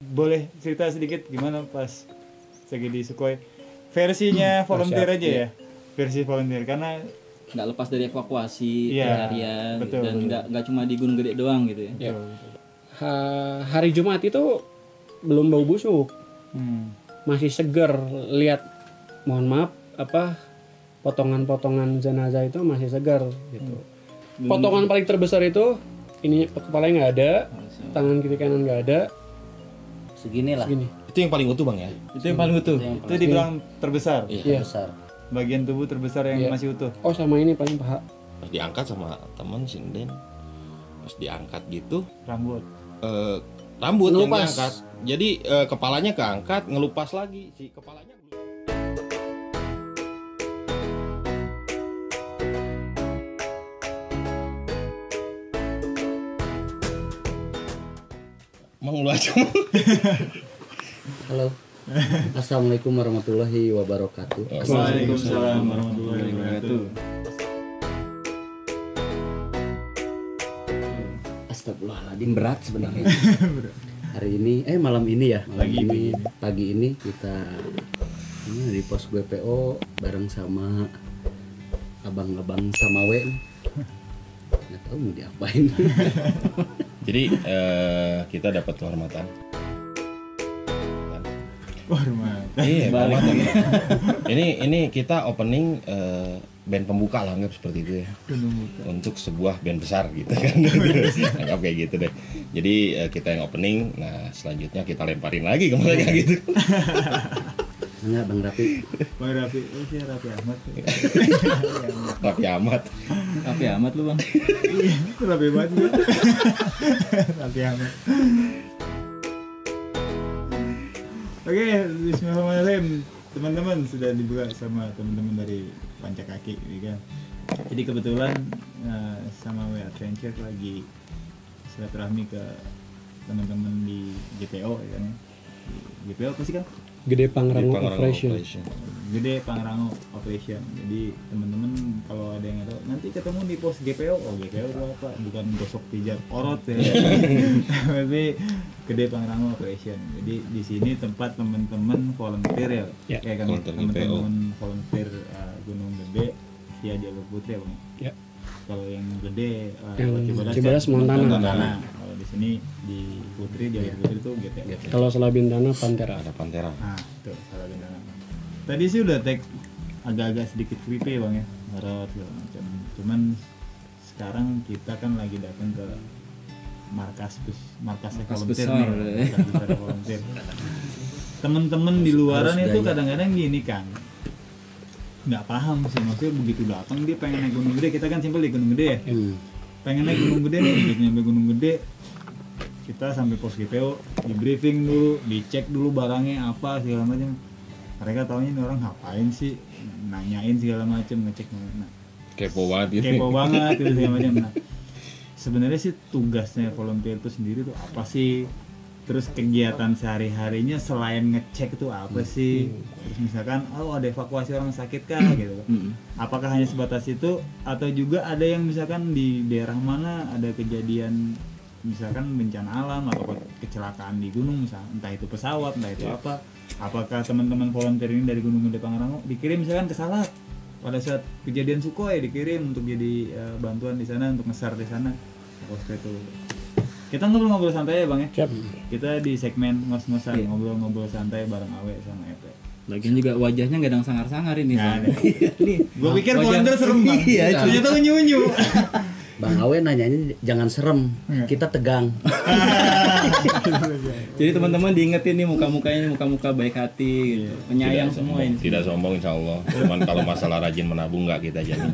Boleh cerita sedikit gimana pas lagi di Sukhoi? Versinya volunteer aja ya? Versi volunteer, karena nggak lepas dari evakuasi Iya, pencarian betul, dan betul. nggak cuma di Gunung Gede doang gitu ya. Hari Jumat itu belum bau busuk, masih seger. Lihat, mohon maaf, potongan-potongan jenazah itu masih segar gitu. Potongan paling terbesar itu ini kepalanya nggak ada, tangan kiri kanan nggak ada, Segini lah. segini. Itu yang paling utuh Bang ya? Itu yang paling utuh. Itu dibilang terbesar. Iya. Besar. Bagian tubuh terbesar yang Iya. masih utuh. Oh, sama ini paling paha. Pas diangkat sama temen sinden, pas diangkat gitu Rambut. rambut yang Ngelupas. diangkat. Jadi kepalanya keangkat, ngelupas lagi si kepalanya. Emang lu aja. Halo. Assalamualaikum warahmatullahi wabarakatuh. Waalaikumsalam warahmatullahi wabarakatuh. Astagfirullahaladzim, berat sebenarnya. Hari ini, malam ini ya. Pagi ini kita di pos BPO bareng sama abang-abang Samawe. Nggak tahu mau diapain. Jadi kita dapat kehormatan. Hormat. Iya, kehormatan. Ini kita opening band pembuka lah, anggap seperti itu ya. Untuk sebuah band besar gitu kan. Anggap kayak gitu deh. Jadi kita yang opening, nah selanjutnya kita lemparin lagi ke mereka gitu. Enggak, Bang Rafi. Bang Rafi, sih Rafi Ahmad. Rapi amat. Tapi amat lu bang. Itu Rafi banget. Rafi Ahmad. Oke, bismillahirrahmanirrahim. Teman-teman sudah dibuka sama teman-teman dari Pancakaki, gitu kan. Jadi kebetulan sama We Adventure lagi silaturahmi ke teman-teman di GPO, ya kan. Di GPO apa sih kan? Gede Pangrango Operation. Gede Pangrango Operation. Jadi teman-teman kalau ada yang tahu nanti ketemu di pos GPO. Oh, GPO itu apa? Bukan gosok pijar orot ya. Tapi Gede Pangrango Operation. Jadi di sini tempat teman-teman volunteer ya. Kayak kan teman-teman volunteer Gunung Gede via Jalur Putri ya, Bang. Ya. Kalau yang gede Cibodas Montana. Kalau di sini di Putri Jalur Putri itu GTO. Kalau Salabintana Pantera. Ada Pantera. Nah, tuh salah bintang. Tadi sih udah tag agak-agak sedikit creepy Bang ya, horor segala macam. Cuman sekarang kita kan lagi datang ke markasnya volunteer besar, nih, markas besar volunteer. Temen-temen di luaran itu kadang-kadang gini kan, nggak paham sih, maksudnya begitu datang dia pengen naik Gunung Gede, kita kan simpel di Gunung Gede ya. Pengen naik Gunung Gede nih, begitu nyampe Gunung Gede kita sampai pos GPO, di briefing dulu, dicek dulu barangnya apa segala macam. Mereka taunya ini orang ngapain sih, nanyain segala macam, ngecek nah, Kepo banget gitu. kepo banget gitu segala macam. Nah, sebenarnya sih tugasnya volunteer itu sendiri tuh apa sih? Terus kegiatan sehari-harinya selain ngecek itu apa sih? Terus misalkan ada evakuasi orang sakit kah gitu. Apakah hanya sebatas itu atau juga ada yang misalkan di daerah mana ada kejadian misalkan bencana alam atau kecelakaan di gunung misalnya, entah itu pesawat, entah itu apa. Apakah teman-teman volunteer ini dari Gunung Gede Pangrango dikirim misalkan ke Salak pada saat kejadian Sukhoi, dikirim untuk jadi bantuan di sana, untuk ngesar di sana. Itu kita ngobrol-ngobrol santai ya Bang ya. Siap. Kita di segmen ngos-ngosan, ngobrol-ngobrol santai bareng Awe sama Epe. Lagian juga wajahnya nggak ada yang sangar-sangar ini. Nggak Bang. ada. Gue pikir volunteer serem Bang. Iya, ternyata unyu-unyu. Bang Awe nanyanya jangan serem, kita tegang. Jadi teman-teman diingetin nih muka-mukanya, muka-muka baik hati, gitu. Penyayang Tidak semua sombong. ini. Tidak sombong insya Allah. Cuman kalau masalah rajin menabung nggak kita jamin.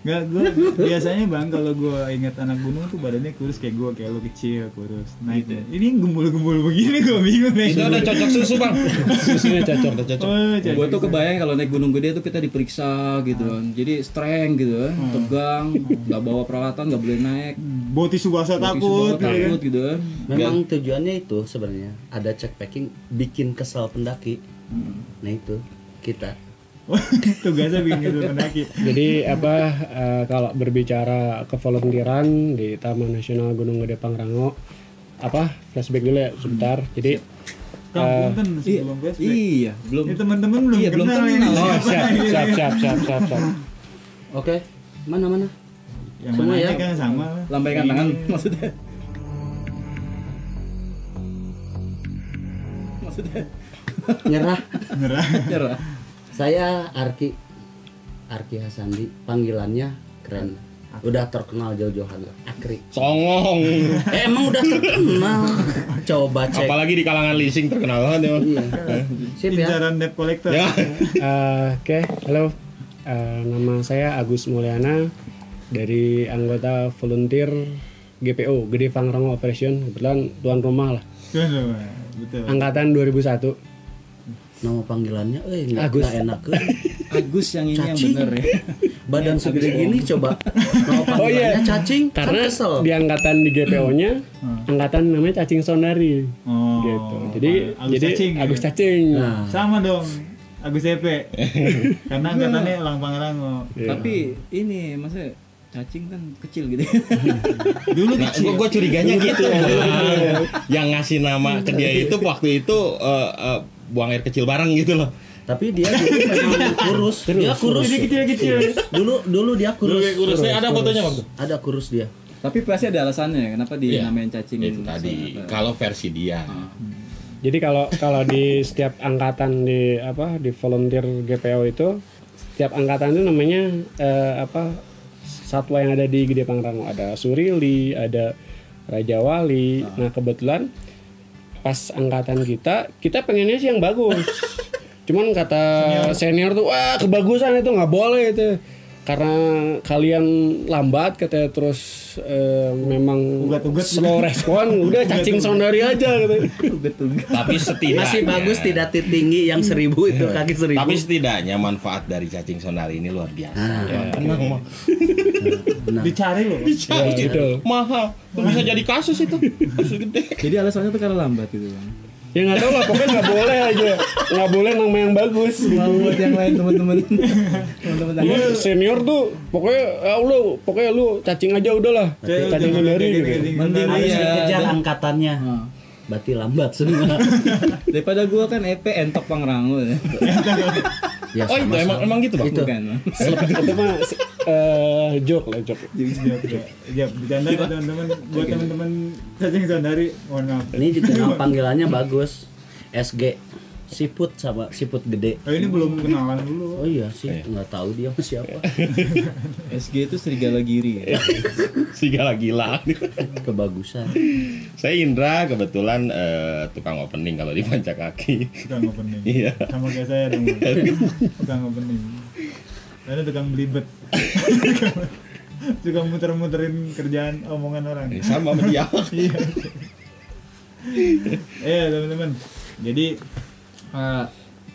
Nggak, gue biasanya Bang kalau gue ingat anak gunung tuh badannya kurus kayak gue, kayak lo kecil kurus. Nah itu, ini gembul-gembul begini gue bingung nih. Itu udah cocok susu Bang. Susunya cocok. Udah cocok. Gue tuh kebayang kalau naik Gunung Gede tuh kita diperiksa gitu kan. Jadi strength gitu kan, tegang, nggak bawa peralatan, nggak boleh naik. Boti Subasa takut, takut gitu kan. Memang tujuannya itu sebenarnya ada check packing bikin kesal pendaki. Nah itu kita. Tugasnya bikin gitu pendaki. Jadi kalau berbicara kevolunteeran di Taman Nasional Gunung Gede Pangrango, flashback dulu ya sebentar. Jadi Kang, punten sebelum flashback. Iya, belum. Ini teman-teman belum Iya, belum kenal kenal. ini. oh siap. Oke, mana? Yang Semua mana ya? kan sama. Lambaikan Ini- tangan maksudnya. Maksudnya Nyerah. Nyerah. nyerah. Saya Arki Hasandi, panggilannya keren. Udah terkenal jauh-jauhan lah. Akri. Songong. Emang udah terkenal. Coba cek. Apalagi di kalangan leasing terkenal banget ya. Iya. Sip ya. Incaran debt collector. Ya. Oke, halo. Nama saya Agus Mulyana dari anggota volunteer GPO, Gede Pangrango Operation. Kebetulan tuan rumah lah. Betul. Angkatan 2001. Nama panggilannya Agus. nggak enak ke. Agus yang ini yang Cacing. bener ya. Badan segede gini coba. Nama panggilannya cacing. Karena Kan kesel. di angkatan di GPO-nya angkatan namanya Cacing Sonari. Oh. Gitu. Jadi Agus Cacing. Agus Cacing. Nah, Sama dong. Agus EP. Karena angkatannya Elang Pangrango. Iya. Tapi ini maksudnya cacing kan kecil gitu. Dulu Nah, kecil. gua curiganya gitu. Bang. Yang ngasih nama ke dia itu waktu itu buang air kecil bareng gitu loh. tapi dia dulu memang kurus. Dia kurus. Jadi kecil-kecil. Dulu dia kurus. Ada fotonya waktu. Ada kurus dia. Tapi pasti ada alasannya kenapa Iya. dinamain cacing Itu tadi Sonari. kalau versi dia. Jadi kalau di setiap angkatan di volunteer GPO itu setiap angkatan itu namanya satwa yang ada di Gede Pangrango, ada Surili, ada Raja Wali. Nah, kebetulan pas angkatan kita pengennya sih yang bagus. Cuman kata senior tuh, wah kebagusan itu nggak boleh itu. Karena kalian lambat katanya, terus memang Ugat-ugat. slow respon, udah Cacing Sonari aja katanya. Tapi setidaknya Masih bagus tidak tinggi yang 1000 itu kaki 1000. Tapi setidaknya manfaat dari cacing sonari ini luar biasa. Tenang mah. Nah, Dicari loh. Ya, gitu. Mahal. Bisa jadi kasus itu. Kasus gede. Jadi alasannya tuh karena lambat gitu Bang. Ya nggak tahu lah, pokoknya nggak boleh aja, nggak boleh nama yang bagus. Mau buat yang lain teman-teman. Teman-teman Iya, senior tuh pokoknya pokoknya lu cacing aja udahlah. Cacing Sonari gitu. Mending harus iya, dikejar dan- angkatannya. Berarti lambat semua. daripada gua kan EP entok Pangrango ya. Ya, Oh itu emang gitu bang. Itu. Bukan Bang. Itu mah joke lah joke. Ya, bercanda ya teman-teman. Buat teman-teman Cacing Sonari, mohon maaf. Ini dikenal panggilannya bagus. SG siput sama siput gede. Oh, ini belum kenalan dulu. Oh iya sih, nggak tahu dia sama siapa. SG itu serigala giri. Ya. Segala gila. Kebagusan. Saya Indra, kebetulan tukang opening kalau di Pancakaki. Tukang opening. Iya. Sama kayak saya dong. Tukang opening. Ada tukang belibet. Tukang muter-muterin kerjaan omongan orang. Sama sama dia. Iya teman-teman. Jadi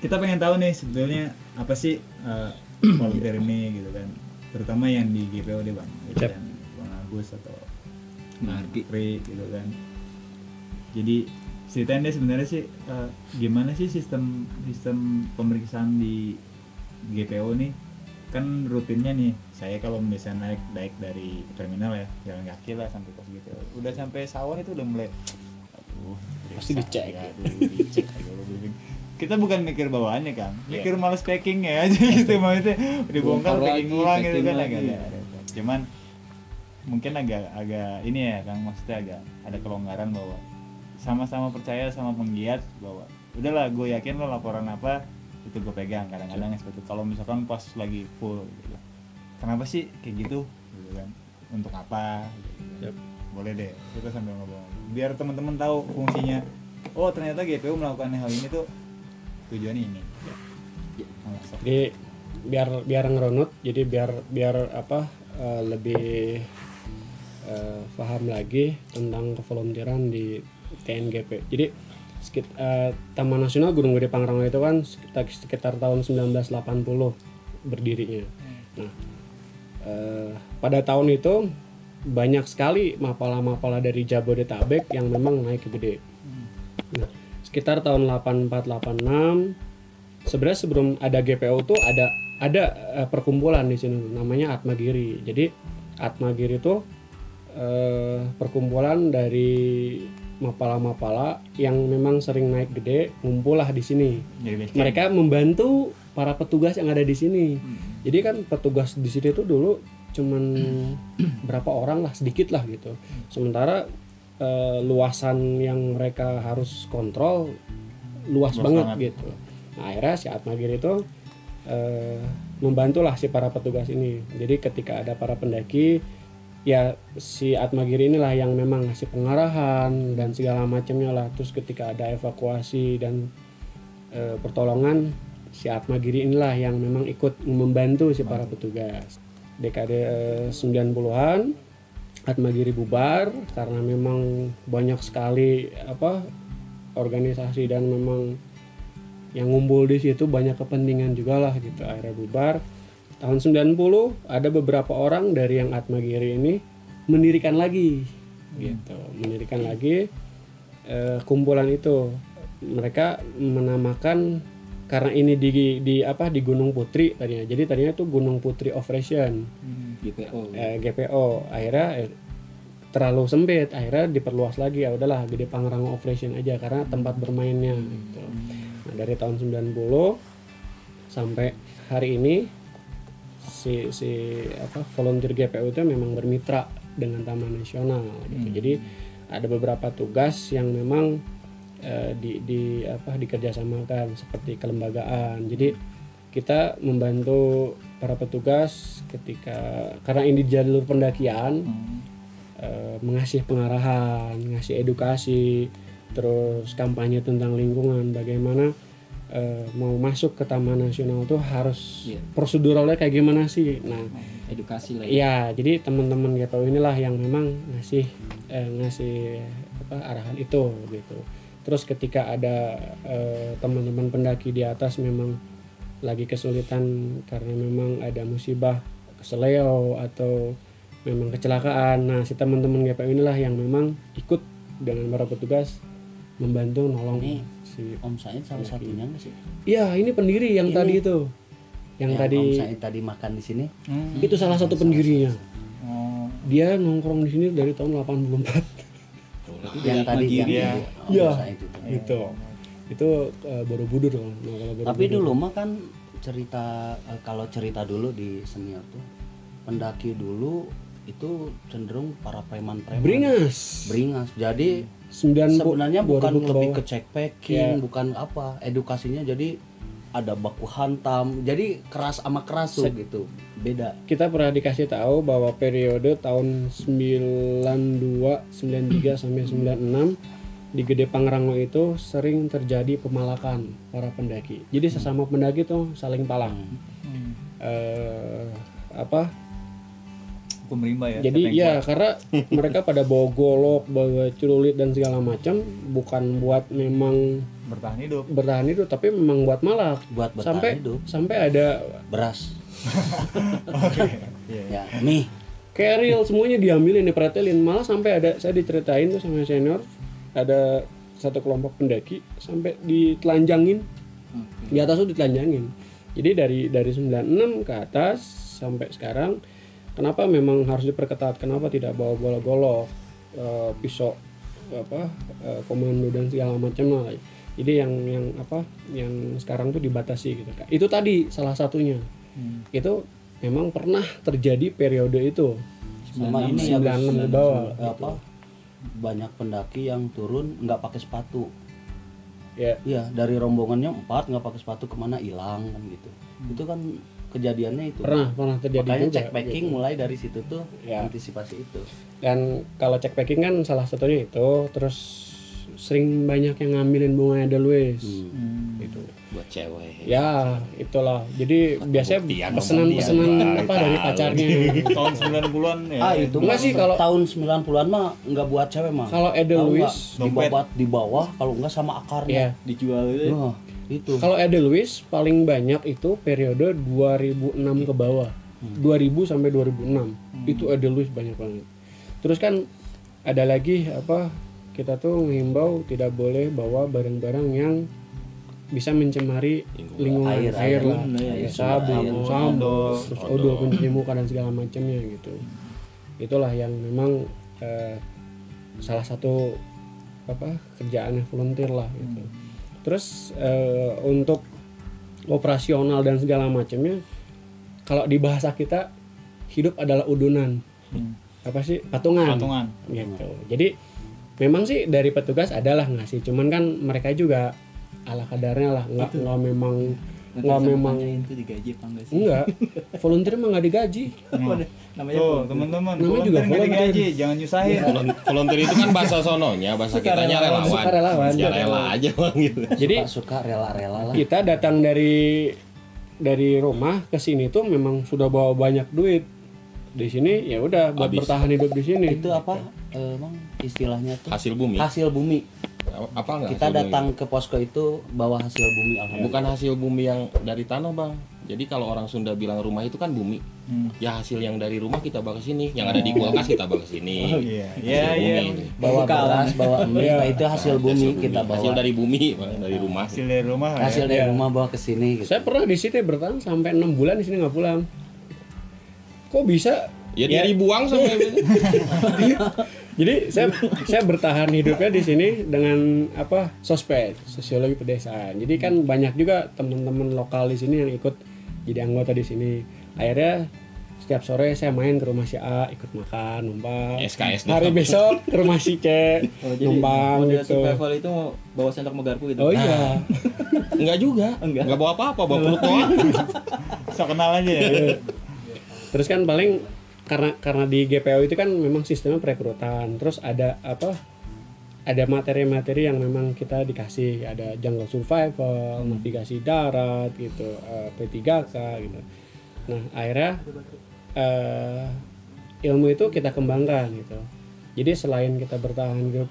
kita pengen tahu nih sebetulnya apa sih volunteer ini gitu kan. Terutama yang di GPO deh bang. Gitu Yep. kan. Bang Agus atau Marki. Pri gitu kan. Jadi ceritain deh sebenarnya sih gimana sih sistem pemeriksaan di GPO nih. Kan rutinnya nih saya kalau misalnya naik dari terminal ya jalan kaki lah sampai pos gitu udah sampai sawah itu udah mulai Pasti dicek. dicek dulu. Kita bukan mikir bawaannya kan mikir males packing ya aja gitu maksudnya dibongkar Bongkar packing lagi, ulang gitu packing kan lagi. agak cuman mungkin agak ini ya Kang maksudnya agak ada kelonggaran bahwa sama-sama percaya sama penggiat bahwa udahlah gue yakin lo laporan apa itu gue pegang kadang-kadang seperti itu kalau misalkan pas lagi full gitu. Kenapa sih kayak gitu kan untuk apa gitu. Boleh deh kita sambil ngobrol biar teman-teman tahu fungsinya oh ternyata GPU melakukan hal ini tuh tujuannya ini Jadi biar ngerunut, jadi biar lebih paham lagi tentang kevolunteeran di TNGP. Jadi Taman Nasional Gunung Gede Pangrango itu kan sekitar tahun 1980 berdirinya. Nah, pada tahun itu banyak sekali mapala-mapala dari Jabodetabek yang memang naik ke Gede. Nah, sekitar tahun 84-86 sebenarnya sebelum ada GPO tuh ada perkumpulan di sini namanya Atmagiri. Jadi Atmagiri itu perkumpulan dari mapala-mapala yang memang sering naik gede ngumpul lah di sini. Jadi base camp. Mereka membantu para petugas yang ada di sini. Jadi kan petugas di sini tuh dulu cuman berapa orang lah, sedikit lah gitu. Sementara luasan yang mereka harus kontrol luas banget gitu. Nah, akhirnya si Atmagiri itu membantulah si para petugas ini. Jadi ketika ada para pendaki, ya si Atmagiri inilah yang memang ngasih pengarahan dan segala macamnya lah. Terus ketika ada evakuasi dan pertolongan, si Atmagiri inilah yang memang ikut membantu si para petugas. Dekade 90-an Atmagiri bubar karena memang banyak sekali organisasi dan memang yang ngumpul di situ banyak kepentingan juga lah gitu. Akhirnya bubar. Tahun 90 ada beberapa orang dari yang Atmagiri ini mendirikan lagi gitu. Mendirikan lagi kumpulan itu. Mereka menamakan, karena ini di Gunung Putri tadinya. Jadi tadinya itu Gunung Putri Operation. GPO. Akhirnya terlalu sempit, akhirnya diperluas lagi, ya udahlah Gede Pangrango Operation aja karena tempat bermainnya gitu. Nah, dari tahun 90 sampai hari ini si volunteer GPO itu memang bermitra dengan Taman Nasional gitu. Jadi ada beberapa tugas yang memang dikerjasamakan seperti kelembagaan. Jadi kita membantu para petugas karena ini jalur pendakian, mengasih pengarahan, ngasih edukasi, terus kampanye tentang lingkungan, bagaimana mau masuk ke Taman Nasional tuh harus proseduralnya kayak gimana sih. Nah, edukasi lah ya. Jadi teman-teman GPO inilah yang memang ngasih arahan itu gitu. Terus ketika ada teman-teman pendaki di atas memang lagi kesulitan karena memang ada musibah keseleo atau memang kecelakaan, nah si teman-teman GPO inilah yang memang ikut dengan para petugas membantu nolong Ini si Om Said salah satunya nggak sih? Iya, ini pendiri yang Ini. tadi itu. Yang tadi Om Said tadi makan di sini. itu salah satu pendirinya. Oh, Dia nongkrong di sini dari tahun 84. Yang tadi ya. Om Iya. Said itu. Gitu. Itu Borobudur kan. Nah, kalau Tapi Borobudur- dulu mah kan kalau cerita dulu di senior tuh pendaki dulu itu cenderung para preman-preman. Beringas. Jadi 90 sebenarnya bukan 2000 ke lebih bawah. ke check packing, Ya. bukan apa, edukasinya jadi ada baku hantam, jadi keras sama keras tuh gitu, beda. Kita pernah dikasih tahu bahwa periode tahun 92, 93 sampai 96 di Gede Pangrango itu sering terjadi pemalakan para pendaki. Jadi sesama pendaki tuh saling palang. hukum rimba ya. Jadi kata yang ya kuat. karena mereka pada bawa golok, bawa celurit dan segala macam, bukan buat memang bertahan hidup. tapi memang buat malak. Buat bertahan sampai hidup. sampai ada Beras, Oke. Iya. ya mie. keril semuanya diambilin, dipretelin. Malah sampai ada, saya diceritain tuh sama senior, ada satu kelompok pendaki sampai ditelanjangin. Di atas tuh ditelanjangin. Jadi dari 96 ke atas sampai sekarang, kenapa memang harus diperketat? Kenapa tidak bawa bola golok, pisau komando dan segala macam lah. Jadi yang sekarang tuh dibatasi gitu kan. Itu tadi salah satunya. Itu memang pernah terjadi periode itu. Sama ini 96 ke bawah. Banyak pendaki yang turun nggak pakai sepatu. Ya. Iya, dari rombongannya 4 nggak pakai sepatu, kemana hilang kan gitu. Itu kan kejadiannya itu. Pernah terjadi Makanya juga. check packing gitu. mulai dari situ tuh, Ya. antisipasi itu. Dan kalau check packing kan salah satunya itu, terus sering banyak yang ngambilin bunga Edelweiss. Gitu. buat cewek. Ya, itulah. Jadi biasanya buktian dong, pesanan-pesanan buktian. apa dari Tahu. pacarnya. Tahun 90-an ya. Itu Enggak mah sih, kalau- tahun 90-an mah nggak buat cewek mah. Kalau Edelweiss, Tahu nggak? Dibabat di bawah, kalau enggak sama akarnya. ya. dijual itu. Nah, itu. Kalau Edelweiss paling banyak itu periode 2006 ke bawah. 2000 sampai 2006. Itu Edelweiss banyak banget. Terus kan ada lagi kita tuh menghimbau tidak boleh bawa barang-barang yang bisa mencemari lingkungan air lah, air, sabun, sampo, terus odol, pencuci muka dan segala macamnya gitu. Itulah yang memang salah satu kerjaannya volunteer lah gitu. Terus untuk operasional dan segala macamnya, kalau di bahasa kita hidup adalah udunan. Apa sih? Patungan. Gitu. Jadi memang sih dari petugas adalah ngasih, cuman kan mereka juga ala kadarnya lah, nggak memang itu digaji apa enggak sih? Enggak. Volunteer mah nggak digaji. Namanya Tuh teman-teman, Namanya juga volunteer nggak volunteer. digaji, jangan nyusahin. Volunteer itu kan bahasa sononya, bahasa kitanya relawan. Sukarelawan. Ya rela aja Bang gitu. Jadi suka rela-rela lah. kita datang dari rumah ke sini tuh memang sudah bawa banyak duit. Di sini ya udah buat Habis. bertahan hidup di sini. Itu apa Bang istilahnya tuh? Hasil bumi. Hasil bumi. Apa enggak? Kita hasil bumi? datang ke posko itu bawa hasil bumi, alhamdulillah. Bukan hasil bumi yang dari tanah Bang. Jadi kalau orang Sunda bilang rumah itu kan bumi. Ya hasil yang dari rumah kita bawa ke sini, yang ada di kulkas kita bawa ke sini. Oh iya, Hasil iya. bumi. Bawa beras, bawa mie, Iya. nah itu hasil bumi kita bawa. Hasil dari bumi, Bang, dari rumah. Hasil dari rumah. Hasil ya. dari rumah bawa ke sini gitu. Saya pernah di sini bertahan sampai 6 bulan di sini nggak pulang. Kok bisa? Ya dia dibuang sampai Jadi saya bertahan hidupnya di sini dengan sosped, sosiologi pedesaan. Jadi kan banyak juga teman-teman lokal di sini yang ikut jadi anggota di sini. Akhirnya setiap sore saya main ke rumah si A, ikut makan, numpang. SKS Hari doang. besok ke rumah si C, numpang model gitu. survival itu bawa sendok megarpu gitu. Oh iya. Enggak juga. Enggak bawa apa-apa, bawa perut doang. So kenal aja ya. Terus kan paling karena di GPO itu kan memang sistemnya perekrutan. Terus ada materi-materi yang memang kita dikasih, ada jungle survival, navigasi darat gitu, P3K gitu. Nah, akhirnya ilmu itu kita kembangkan gitu. Jadi selain kita bertahan hidup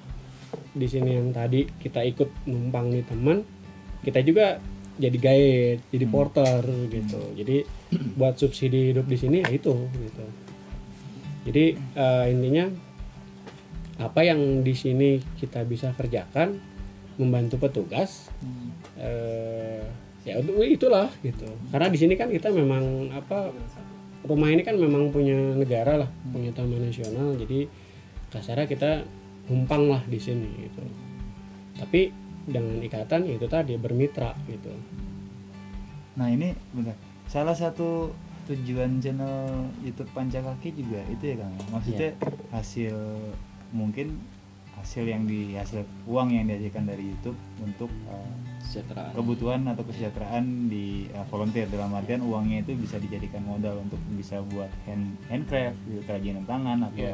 di sini yang tadi kita ikut numpang nih teman, kita juga jadi guide, jadi porter gitu. Jadi buat subsidi hidup di sini ya itu gitu. Jadi intinya apa yang di sini kita bisa kerjakan, membantu petugas, ya itulah gitu. Karena di sini kan kita memang rumah ini kan memang punya negara lah, punya taman nasional. Jadi kasarnya kita numpang lah di sini gitu. Tapi dengan ikatan itu tadi bermitra gitu. Nah ini bentar, salah satu tujuan channel YouTube Pancakaki juga itu ya Kang. Maksudnya hasil hasil uang yang dihasilkan dari YouTube untuk Kesejahteraan. kebutuhan atau kesejahteraan di volunteer, dalam artian uangnya itu bisa dijadikan modal untuk bisa buat handcraft, kerajinan tangan atau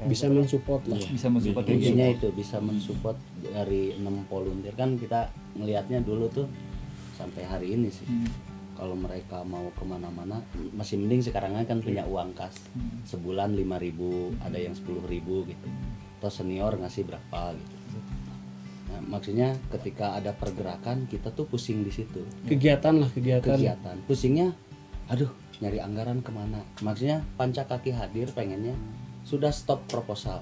Bisa mensupport lah. bisa mensupport kayak gitu. Intinya itu bisa mensupport dari 6 volunteer kan kita ngelihatnya dulu tuh sampai hari ini sih. Kalau mereka mau kemana-mana masih mending sekarang kan punya uang kas sebulan 5.000, ada yang 10.000 gitu. Atau senior ngasih berapa gitu. Nah, maksudnya ketika ada pergerakan kita tuh pusing di situ. Kegiatan. Pusingnya, aduh nyari anggaran kemana? Maksudnya Pancakaki hadir pengennya sudah stop proposal,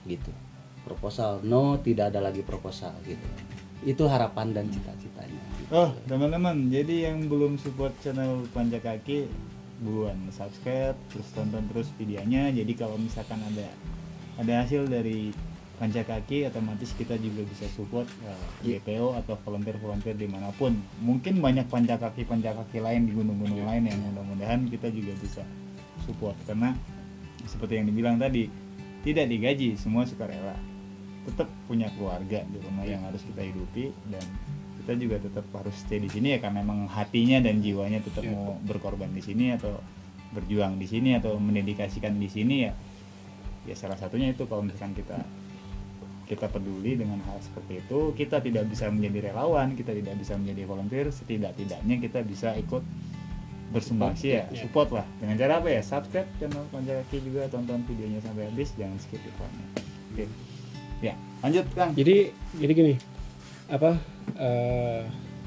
gitu. Proposal, no, tidak ada lagi proposal gitu. Itu harapan dan cita-citanya. Oh teman-teman, jadi yang belum support channel Pancakaki buruan subscribe, terus tonton terus videonya. Jadi kalau misalkan ada hasil dari Pancakaki, otomatis kita juga bisa support GPO atau volunteer dimanapun. Mungkin banyak Pancakaki lain di gunung-gunung lain yang mudah-mudahan kita juga bisa support, karena seperti yang dibilang tadi, tidak digaji, semua sukarela. Tetap punya keluarga di rumah yang harus kita hidupi, dan kita juga tetap harus stay di sini ya karena memang hatinya dan jiwanya tetap mau berkorban di sini atau berjuang di sini atau mendedikasikan di sini ya salah satunya itu kalau misalkan kita peduli dengan hal seperti itu, kita tidak bisa menjadi relawan, kita tidak bisa menjadi volunteer, setidak-tidaknya kita bisa ikut bersumbangsi ya, support lah dengan cara apa ya, subscribe channel Pancakaki juga, tonton videonya sampai habis, jangan skip iklannya. Oke. Ya, lanjut Kang. Jadi gini,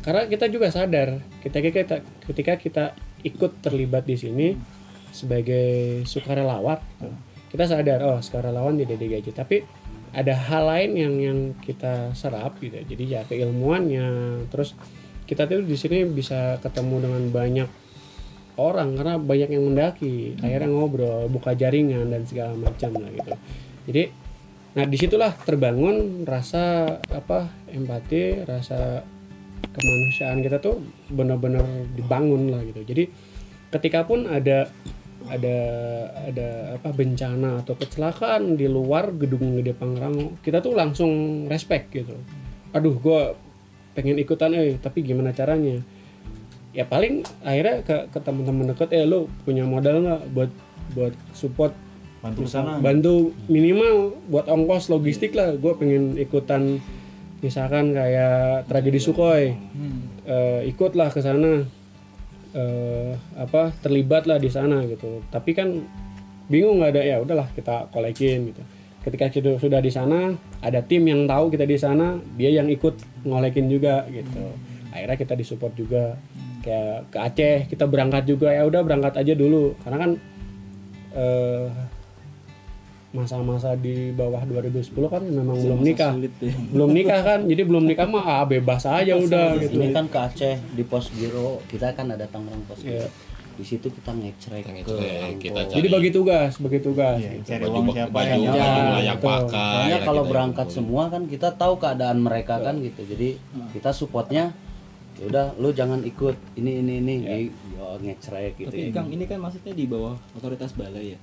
karena kita juga sadar ketika kita ikut terlibat di sini sebagai sukarelawan, kita sadar sukarelawan tidak digaji, tapi ada hal lain yang kita serap gitu. Jadi ya keilmuannya, terus kita tuh di sini bisa ketemu dengan banyak orang karena banyak yang mendaki, akhirnya ngobrol, buka jaringan dan segala macam lah gitu. Jadi Nah disitulah terbangun rasa empati, rasa kemanusiaan kita tuh benar-benar dibangun lah gitu. Jadi ketika pun ada bencana atau kecelakaan di luar gedung Gede Pangrango, kita tuh langsung respect gitu. Aduh, gue pengen ikutan, tapi gimana caranya? Ya paling akhirnya ke teman-teman deket, lo punya modal nggak buat support, bantu minimal buat ongkos logistik lah. Gue pengen ikutan misalkan kayak tragedi Sukhoi, ikutlah ke sana, terlibat lah di sana gitu. Tapi kan bingung nggak ada, ya udahlah kita kolekin gitu. Ketika kita sudah di sana, ada tim yang tahu kita di sana, dia yang ikut ngolekin juga gitu. Akhirnya kita disupport juga. Kayak ke Aceh kita berangkat juga, ya udah berangkat aja dulu karena kan masa-masa di bawah 2010 kan memang belum nikah. Belum nikah kan, jadi belum nikah mah bebas aja udah gitu. Ini kan ke Aceh di pos giro, kita kan ada Tangerang pos giro. Di situ kita ngecrek kita jadi bagi tugas cari uang siapa yang layak pakai. Soalnya kalau berangkat semua kan kita tahu keadaan mereka kan gitu. Jadi kita supportnya ya udah lu jangan ikut ini ngecrek gitu. Tapi Kang, ini kan maksudnya di bawah otoritas balai ya.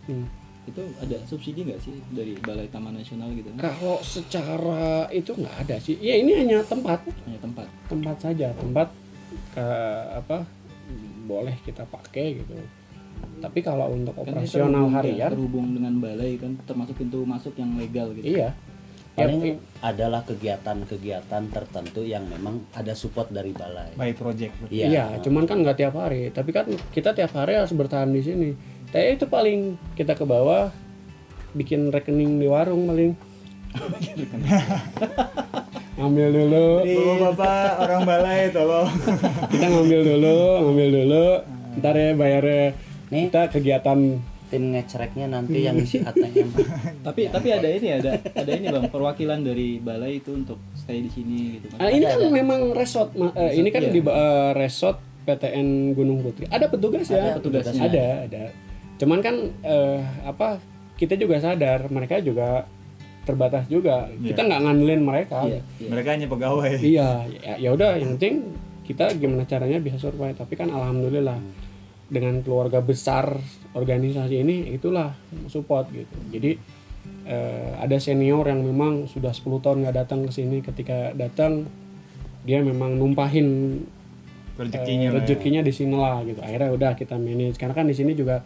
Itu ada subsidi nggak sih dari Balai Taman Nasional gitu? Kalau secara itu nggak ada sih. Ya ini hanya tempat saja, boleh kita pakai gitu. Tapi kalau untuk Kan operasional harian terhubung dengan balai kan, termasuk pintu masuk yang legal gitu. iya. Paling adalah kegiatan-kegiatan tertentu yang memang ada support dari balai. by project. Iya, cuman kan nggak tiap hari. Tapi kan kita tiap hari harus bertahan di sini. Tapi itu paling kita ke bawah bikin rekening di warung paling. Ngambil dulu. Bapak orang balai tolong. Kita ngambil dulu. Ntar ya bayarnya. Nih. Kita kegiatan Tim ngecreknya nanti yang isi ATM. Tapi ada ini Bang, perwakilan dari balai itu untuk stay di sini gitu kan. ini kan memang resort. Ini kan di resort PTN Gunung Putri. Ada petugas ya, petugasnya. Ada. Cuman kan kita juga sadar mereka juga terbatas juga. Kita nggak ngandelin mereka. Mereka hanya pegawai. Iya, ya udah yang penting kita gimana caranya bisa survive. Tapi kan alhamdulillah dengan keluarga besar organisasi ini itulah support gitu. Jadi ada senior yang memang sudah 10 tahun nggak datang ke sini. Ketika datang dia memang numpahin rezekinya di sini lah gitu. Akhirnya udah kita manage. Karena kan di sini juga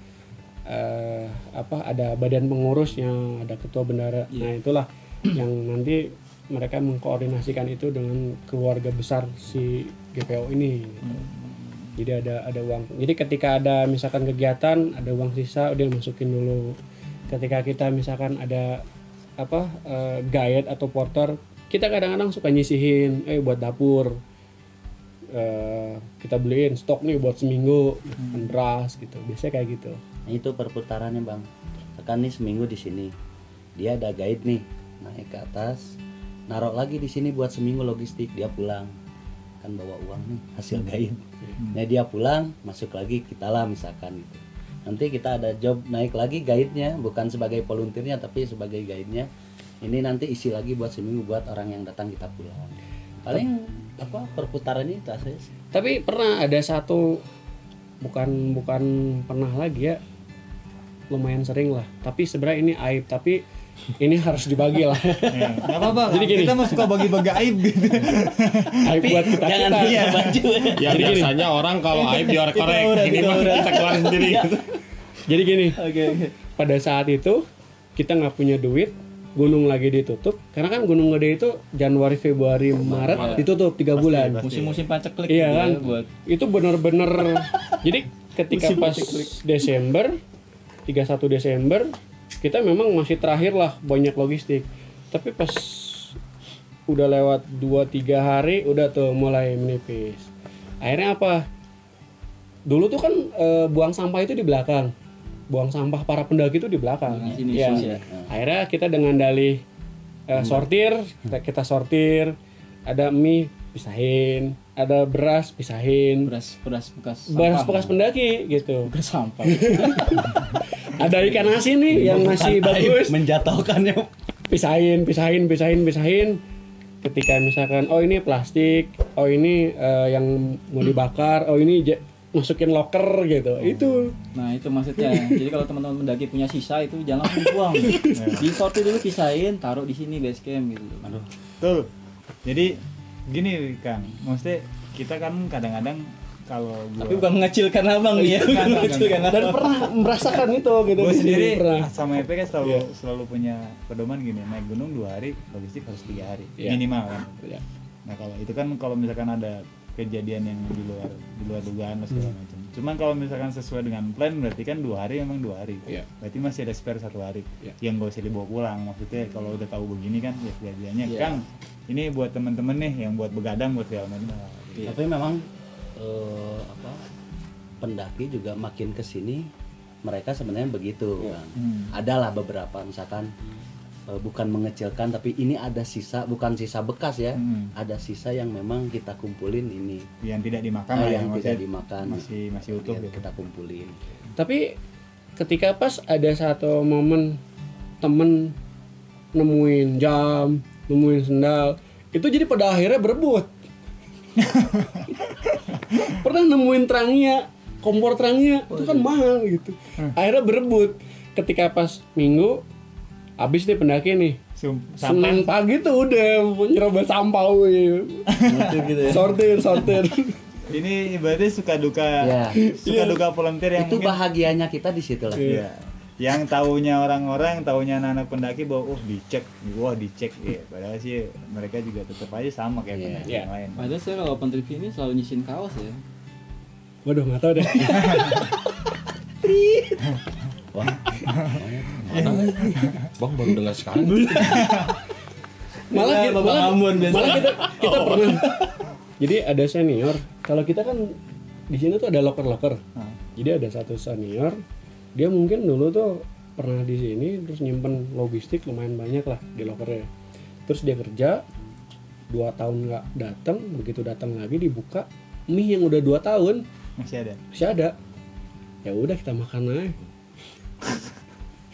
ada badan pengurusnya, ada ketua bendara. Nah itulah yang nanti mereka mengkoordinasikan itu dengan keluarga besar si GPO ini gitu. Jadi ada uang. Jadi ketika ada misalkan kegiatan, ada uang sisa dia masukin dulu. Ketika kita misalkan ada guide atau porter, kita kadang-kadang suka nyisihin buat dapur. Kita beliin stok nih buat seminggu, beras gitu. Biasanya kayak gitu. Nah, itu perputarannya Bang. Tekan nih seminggu di sini. Dia ada guide nih, naik ke atas, naruh lagi di sini buat seminggu logistik, dia pulang. Kan bawa uang nih hasil guide. Nah dia pulang, masuk lagi kita lah misalkan gitu. Nanti kita ada job naik lagi guide-nya, bukan sebagai volunteernya tapi sebagai guide-nya. Ini nanti isi lagi buat seminggu buat orang yang datang kita pulang. Paling perputarannya itu aja sih. Tapi pernah ada satu bukan pernah lagi ya, lumayan sering lah. Tapi sebenarnya ini aib, tapi ini harus dibagi lah. Nggak apa-apa. Jadi gini, kita mah suka bagi-bagi aib gitu. aib buat kita. Baju. Ya biasanya orang kalau aib diorek-orek, ini mah kita keluar sendiri gitu. Jadi gini, pada saat itu kita nggak punya duit, gunung lagi ditutup. Karena kan Gunung Gede itu Januari, Februari, Maret ditutup 3 bulan. Musim-musim paceklik Iya kan? ya, buat itu bener-bener. Jadi ketika pas Desember, 31 Desember, kita memang masih terakhir lah banyak logistik. Tapi pas udah lewat 2-3 hari udah tuh mulai menipis. Akhirnya apa? Dulu tuh kan buang sampah itu di belakang. Buang sampah para pendaki itu di belakang. Ya. Akhirnya kita dengan dalih sortir, kita sortir. Ada mie pisahin, ada beras pisahin. beras bekas Beras bekas pendaki gitu. bekas sampah. Ada ikan asin nih yang masih bagus. Menjatuhkannya pisahin. Ketika misalkan oh ini plastik, oh ini yang mau dibakar, oh ini masukin loker gitu. Itu. Nah itu maksudnya. Jadi kalau teman-teman pendaki punya sisa itu jangan langsung buang. Disortir dulu, pisahin, taruh di sini base camp gitu. Aduh. Betul. Jadi gini Kang, maksudnya kita kan kadang-kadang kalau Tapi bukan mengecilkan abang ya. Bukan. Dan pernah merasakan itu gitu. gue di sini, sendiri pernah. sama EP kan selalu punya pedoman gini, naik gunung 2 hari, logistik harus 3 hari Iya. minimal kan. Iya. Nah kalau itu kan kalau misalkan ada kejadian yang di luar dugaan atau segala macam. Cuman kalau misalkan sesuai dengan plan berarti kan 2 hari memang 2 hari. Iya. Berarti masih ada spare 1 hari. Iya. Yang gak usah dibawa pulang. Maksudnya kalau udah tahu begini kan ya kejadiannya Iya. Kang, ini buat temen-temen nih yang buat begadang buat segala macam. Iya. Tapi memang pendaki juga makin kesini mereka sebenarnya begitu kan. Adalah beberapa misalkan bukan mengecilkan tapi ini ada sisa, bukan sisa bekas ya, ada sisa yang memang kita kumpulin ini Yang tidak dimakan lah ya, yang maksudnya tidak dimakan masih utuh yang gitu. kita kumpulin. Tapi ketika pas ada satu momen temen nemuin jam, nemuin sendal, itu jadi pada akhirnya berebut. Pernah nemuin terangnya, kompor terangnya, itu kan mahal gitu. Akhirnya berebut. Ketika pas minggu, habis nih pendaki nih. Senin pagi tuh udah nyerobot sampah Gitu ya. sortir. Ini ibaratnya suka duka Ya. duka volunteer yang Itu mungkin bahagianya kita di situ lah. iya. Yang taunya orang-orang, taunya anak-anak pendaki bahwa dicek, ya. Padahal sih mereka juga tetap aja sama kayak pendaki Iya. yang lain. Padahal saya kalau open trip ini selalu nyisin kaos ya. Waduh, nggak tahu deh. Wah, Bang baru dengar sekarang. malah kita, Bapak Ambon biasa. malah kita pernah. Jadi ada senior. Kalau kita kan di sini tuh ada loker. Jadi ada satu senior. Dia mungkin dulu tuh pernah di sini terus nyimpen logistik lumayan banyak lah di lokernya. Terus dia kerja 2 tahun nggak datang. Begitu datang lagi dibuka mie yang udah 2 tahun Masih ada. masih ada. Ya udah kita makan aja.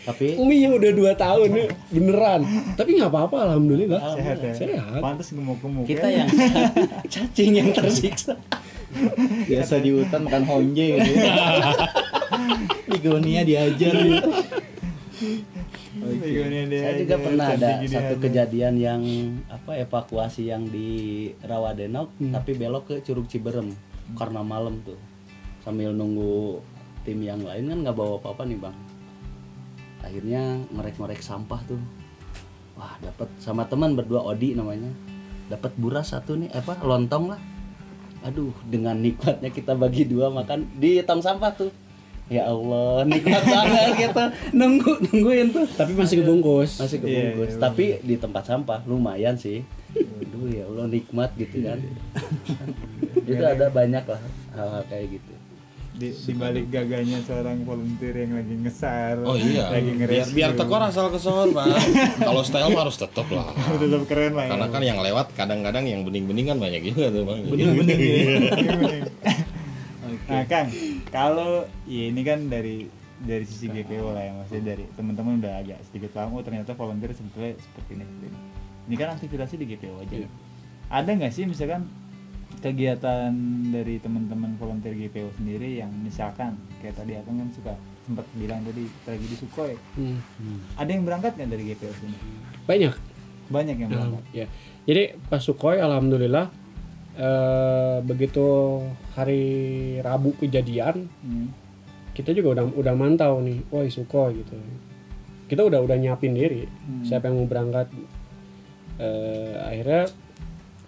tapi Mie yang udah 2 tahun nih, beneran. Tapi nggak apa-apa, alhamdulillah. Sehat ya. Sehat. Pantas gemuk-gemuk. kita ya. yang cacing yang tersiksa. Biasa di hutan makan honje gitu. Begonia diajar gitu. Saya juga pernah ada satu kejadian yang evakuasi yang di Rawadenok tapi belok ke Curug Ciberem karena malam tuh sambil nunggu tim yang lain kan nggak bawa apa-apa nih bang. Akhirnya ngorek-ngorek sampah tuh, wah dapat sama teman berdua, Odi namanya, dapat buras satu nih lontong lah. Aduh, dengan nikmatnya kita bagi 2 makan di tong sampah tuh. Ya Allah, nikmat banget kita nungguin tuh. Tapi masih kebungkus. Masih kebungkus, tapi di tempat sampah lumayan sih. Aduh ya Allah, nikmat gitu kan. Itu ada banyak lah hal-hal kayak gitu. Di balik gagahnya seorang volunteer yang lagi ngesar, Oh iya. lagi Biar tekor asal kesor, Bang. Kalau style mah harus tetap lah. tetap keren lah. Karena kan yang lewat kadang-kadang yang bening-bening kan banyak juga tuh, Bang. Nah Kang, kalau ya ini kan dari sisi GPO lah ya, maksudnya dari teman-teman udah agak sedikit paham, ternyata volunteer sebetulnya seperti ini. Ini kan aktivitasnya di GPO aja. Ada nggak sih misalkan kegiatan dari teman-teman volunteer GPO sendiri yang misalkan kayak tadi Akang kan sempat bilang tadi lagi di Sukhoi, ada yang berangkat nggak dari GPO sini? Banyak yang berangkat. Ya. Jadi pas Sukhoi alhamdulillah begitu hari Rabu kejadian kita juga udah mantau nih, woi Sukhoi gitu. Kita udah nyiapin diri siapa yang mau berangkat. Akhirnya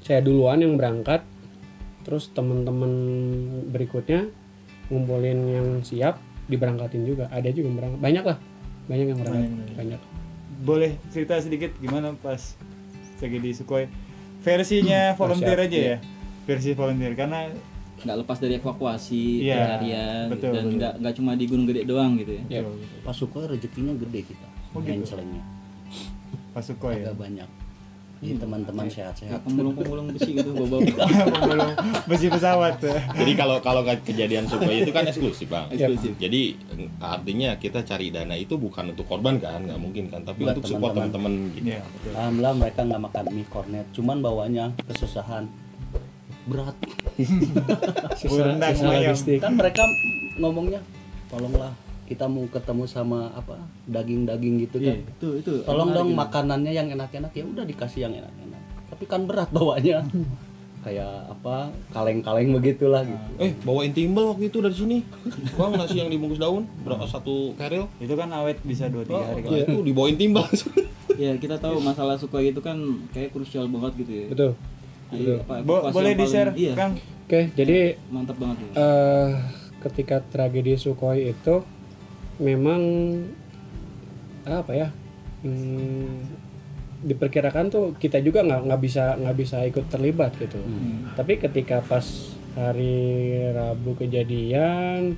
saya duluan yang berangkat, terus teman-teman berikutnya ngumpulin yang siap diberangkatin juga. Ada juga yang berangkat, banyak yang berangkat. Banyak. Boleh cerita sedikit gimana pas lagi di Sukhoi versinya volunteer aja ya, versi volunteer, karena Nggak lepas dari evakuasi Iya, pencarian betul, dan betul. nggak cuma di Gunung Gede doang gitu ya. Pas Sukhoi rezekinya gede kita, Oh, gitu. gencelengnya pas Sukhoi ya. agak banyak. Jadi teman-teman sehat-sehat. Pemulung-pemulung besi gitu bawa Belum besi pesawat. Jadi kalau kejadian Sukhoi itu kan eksklusif bang. eksklusif. Jadi artinya kita cari dana itu bukan untuk korban kan, nggak mungkin kan, tapi Buat untuk support teman-teman. teman-teman gitu. Iya, betul. Alhamdulillah mereka nggak makan mie kornet, cuman bawanya kesusahan berat. Kurang Sisa ayam. logistik. Kan mereka ngomongnya, tolonglah kita mau ketemu sama apa daging-daging gitu kan. Iya, itu Tolong menarik dong gitu. makanannya yang enak-enak, ya udah dikasih yang enak-enak. Tapi kan berat bawanya. Kayak apa kaleng-kaleng begitulah gitu. Bawain timbel waktu itu dari sini. Bang nasi yang dibungkus daun berapa satu keril? Itu kan awet bisa 2-3 hari. Nah, itu dibawain timbel. Ya kita tahu masalah Sukhoi itu kan kayak krusial banget gitu ya. Betul. Jadi, apa, evakuasi Boleh yang paling- di-share, iya, Kang? Oke, jadi mantap banget ya. ketika tragedi Sukhoi itu memang apa ya? Diperkirakan tuh kita juga nggak bisa ikut terlibat gitu. Tapi ketika pas hari Rabu kejadian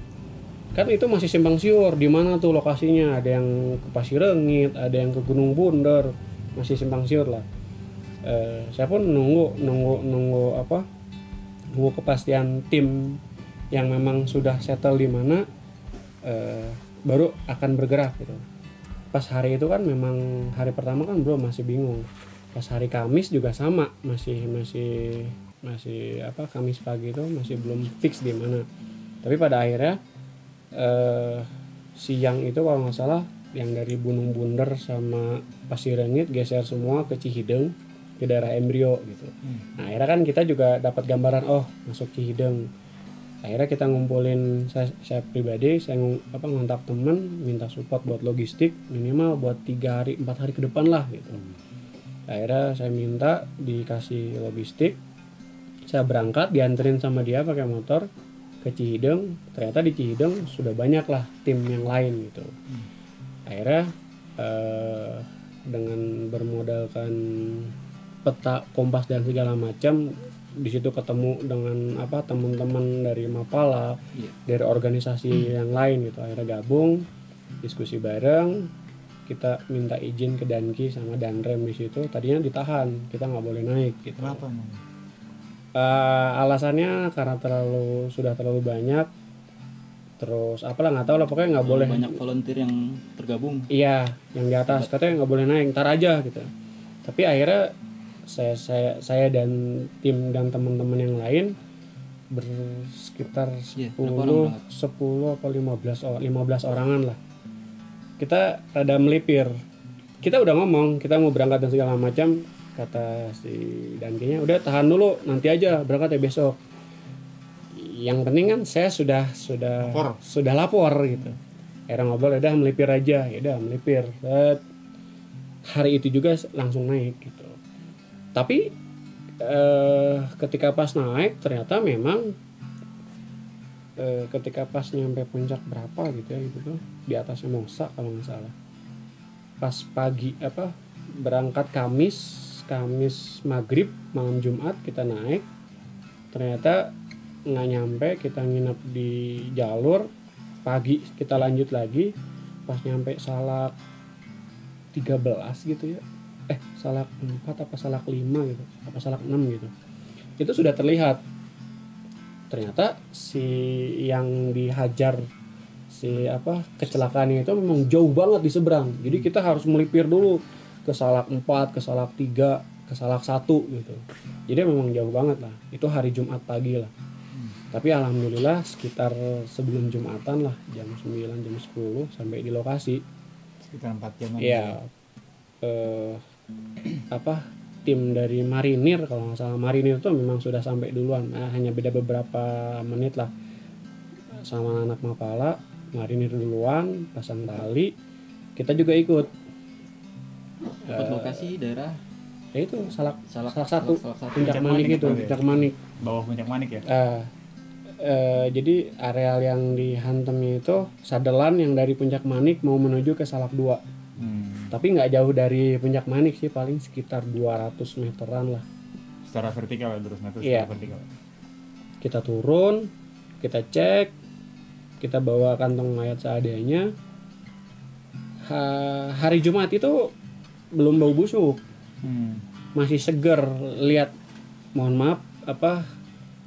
kan itu masih simpang siur di mana tuh lokasinya, ada yang ke Pasirengit, ada yang ke Gunung Bunder, masih simpang siur lah. Saya pun nunggu kepastian tim yang memang sudah settle di mana, baru akan bergerak gitu. Pas hari itu kan memang hari pertama kan belum, masih bingung. Pas hari Kamis juga sama, masih Kamis pagi itu masih belum fix di mana. Tapi pada akhirnya siang itu kalau nggak salah yang dari Gunung Bunder sama Pasirengit geser semua ke Cihideng, ke daerah Embrio gitu. Nah, akhirnya kan kita juga dapat gambaran, oh masuk Cihideng. Akhirnya kita ngumpulin, saya pribadi saya ngontak teman minta support buat logistik minimal buat 3 hari 4 hari ke depan lah gitu. Akhirnya saya minta dikasih logistik, saya berangkat dianterin sama dia pakai motor ke Cihideng. Ternyata di Cihideng sudah banyak lah tim yang lain gitu. Akhirnya dengan bermodalkan peta, kompas dan segala macam, di situ ketemu dengan teman-teman dari Mapala, dari organisasi yang lain gitu. Akhirnya gabung, diskusi bareng, kita minta izin ke Danki sama Danrem di situ. Tadinya ditahan, kita nggak boleh naik gitu. Kenapa, Mang? Alasannya karena sudah terlalu banyak, terus apalah nggak tahu lah, pokoknya nggak boleh. Banyak volunteer yang tergabung. Iya, yang di atas katanya nggak boleh naik, ntar aja gitu. Tapi akhirnya saya dan tim dan teman-teman yang lain bersekitar 10 apa 15 orangan lah. Kita rada melipir. Kita udah ngomong kita mau berangkat dan segala macam, kata si Dankinya udah tahan dulu, nanti aja berangkat ya besok. Yang penting kan saya sudah lapor gitu. Akhirnya ngobrol, udah melipir aja, ya udah melipir. Hari itu juga langsung naik gitu. Tapi ketika pas naik ternyata memang ketika pas nyampe puncak berapa gitu ya gitu tuh, di atasnya Mosa kalau nggak salah. Pas pagi berangkat Kamis maghrib malam Jumat kita naik, ternyata nggak nyampe, kita nginep di jalur. Pagi kita lanjut lagi, pas nyampe Salak 13 gitu ya, Salak 4 apa Salak 5 gitu, apa Salak 6 gitu, itu sudah terlihat ternyata si yang dihajar kecelakaan itu memang jauh banget di seberang. Jadi kita harus melipir dulu ke Salak 4, ke Salak 3, ke Salak 1 gitu. Jadi memang jauh banget lah. Itu hari Jumat pagi lah. Tapi alhamdulillah sekitar sebelum Jumatan lah, jam 9, jam 10 sampai di lokasi. Sekitar 4 jam. Iya. Tim dari Marinir kalau nggak salah, Marinir tuh memang sudah sampai duluan. Hanya beda beberapa menit lah sama anak Mapala. Marinir duluan, pasang tali. Kita juga ikut. Dapat lokasi daerah Ya itu Salak 1, satu. Puncak Manik itu, Puncak Manik. Bawah Puncak Manik ya. Jadi areal yang dihantamnya itu sadelan yang dari Puncak Manik mau menuju ke Salak 2. Tapi nggak jauh dari Puncak Manik sih, paling sekitar 200 meteran lah. Secara vertikal ya, 200 meter Iya. secara vertikal. Kita turun, kita cek, kita bawa kantong mayat seadanya. Hari Jumat itu belum bau busuk, masih seger lihat, mohon maaf apa,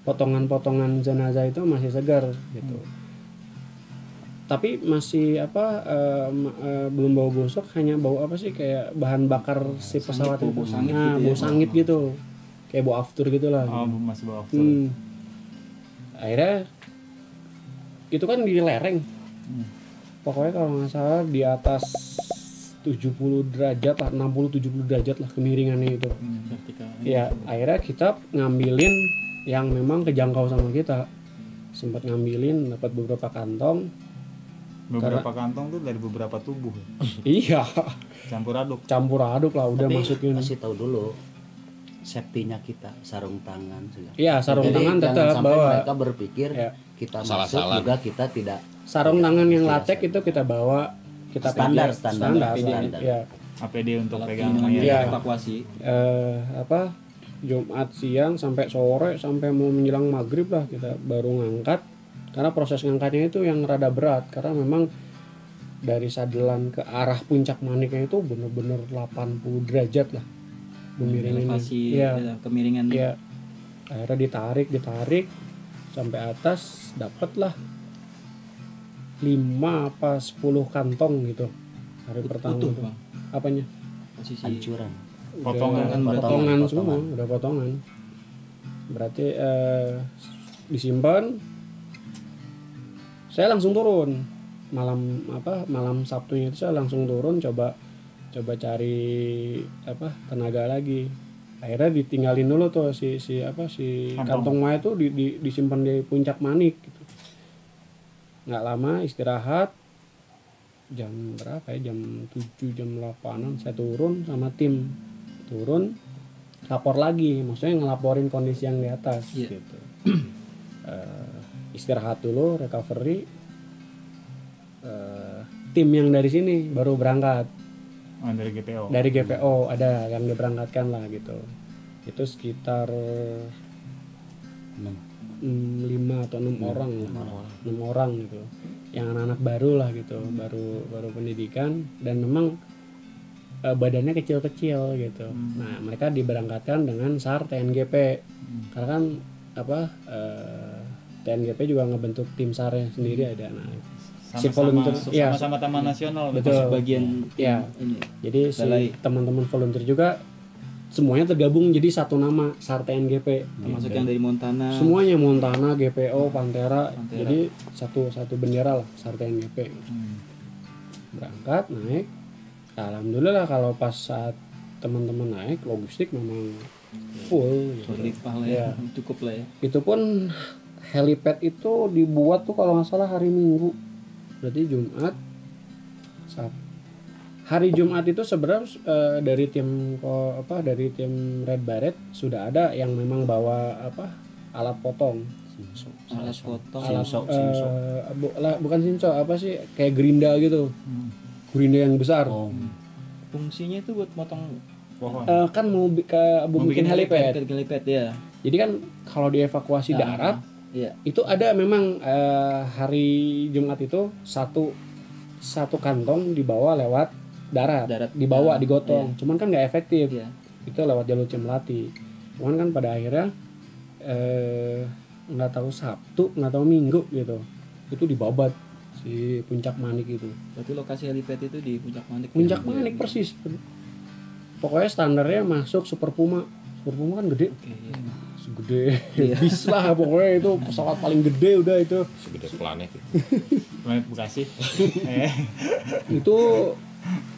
potongan-potongan jenazah itu masih segar gitu. Tapi masih apa belum bau busuk, hanya bau apa sih, kayak bahan bakar si pesawat itu. bau sangit Nah, gitu ya. bau sangit gitu. Kayak bau aftur gitu lah. Oh, Gitu. masih bawa after. Akhirnya itu kan di lereng. Pokoknya kalau nggak salah di atas 70 derajat lah, 60-70 derajat lah kemiringannya itu. Vertikal. Ya, akhirnya kita ngambilin yang memang kejangkau sama kita. Sempat ngambilin, dapat beberapa kantong. Beberapa kantong tuh dari beberapa tubuh. Iya, Campur aduk. campur aduk lah, udah Tapi masukin. kasih tahu dulu safety-nya kita, sarung tangan segala. Iya, sarung Jadi tangan jangan tetap sampai bawa. mereka berpikir Ya. kita Salah-salah. masuk juga kita tidak Sarung tangan yang latex itu kita bawa, kita Standar, pegang. standar. Ya. APD untuk Alat pegang pelindungan Iya. evakuasi. Apa Jumat siang sampai sore, sampai mau menjelang maghrib lah kita baru ngangkat, karena proses ngangkatnya itu yang rada berat, karena memang dari sadelan ke arah puncak maniknya itu bener-bener 80 derajat lah kemiringannya. Elevasi Iya. kemiringan. Iya. Akhirnya ditarik sampai atas, dapatlah 5 apa 10 kantong gitu hari pertama Utuh, itu. Bang. Apanya? Posisi hancuran. potongan. Potongan semua, udah potongan. Berarti disimpan. Saya langsung turun. Malam Sabtunya itu saya langsung turun, coba cari tenaga lagi. Akhirnya ditinggalin dulu tuh si kantong mayat tuh disimpan di puncak manik gitu. Nggak lama istirahat, jam berapa ya, jam 7 jam 8an saya turun sama tim, lapor lagi, maksudnya ngelaporin kondisi yang di atas. Iya. Gitu. Istirahat dulu, recovery, tim yang dari sini baru berangkat. Oh, dari GPO. Dari GPO ada yang diberangkatkan lah gitu. Itu sekitar 5 atau 6 orang lah. 6 orang gitu. Yang anak-anak baru lah gitu, baru pendidikan, dan memang badannya kecil-kecil gitu. Nah, mereka diberangkatkan dengan SAR TNGP. Karena kan TNGP juga ngebentuk tim SAR-nya sendiri ada. Nah, si volunteer ya, sama Taman Nasional. betul. bagian Ya. ini. Jadi si Balai. teman-teman volunteer juga semuanya tergabung jadi satu nama, SAR TNGP. Termasuk yang dari Montana. Semuanya Montana, GPO, Pantera. Jadi satu bendera lah, SAR TNGP. Berangkat, naik. Alhamdulillah kalau pas saat teman-teman naik, logistik memang full gitu. Berlimpah lah ya, Iya. cukup lah ya. Itu pun helipad itu dibuat tuh kalau nggak salah hari Minggu. Berarti Jumat, hari Jumat itu sebenarnya dari tim Red Beret sudah ada yang memang bawa alat potong, Alat potong. alat bukan simso, apa sih, kayak gerinda gitu, gerinda yang besar. Fungsinya itu buat motong Pohon. Kan mau bikin helipad. helipad ya. Jadi kan kalau dievakuasi darat Iya. itu ada memang hari Jumat itu satu kantong dibawa lewat darat. Dibawa digotong, cuman kan nggak efektif. Iya. Itu lewat jalur Cimelati, cuman kan pada akhirnya nggak tahu Sabtu nggak tahu Minggu gitu itu dibabat si puncak manik itu. Berarti lokasi helipad itu di puncak manik. Puncak manik persis, pokoknya standarnya masuk Super Puma kan gede. Oke, iya. Segede bis lah pokoknya, itu pesawat paling gede udah itu. Segede planet. Planet Bekasi. Itu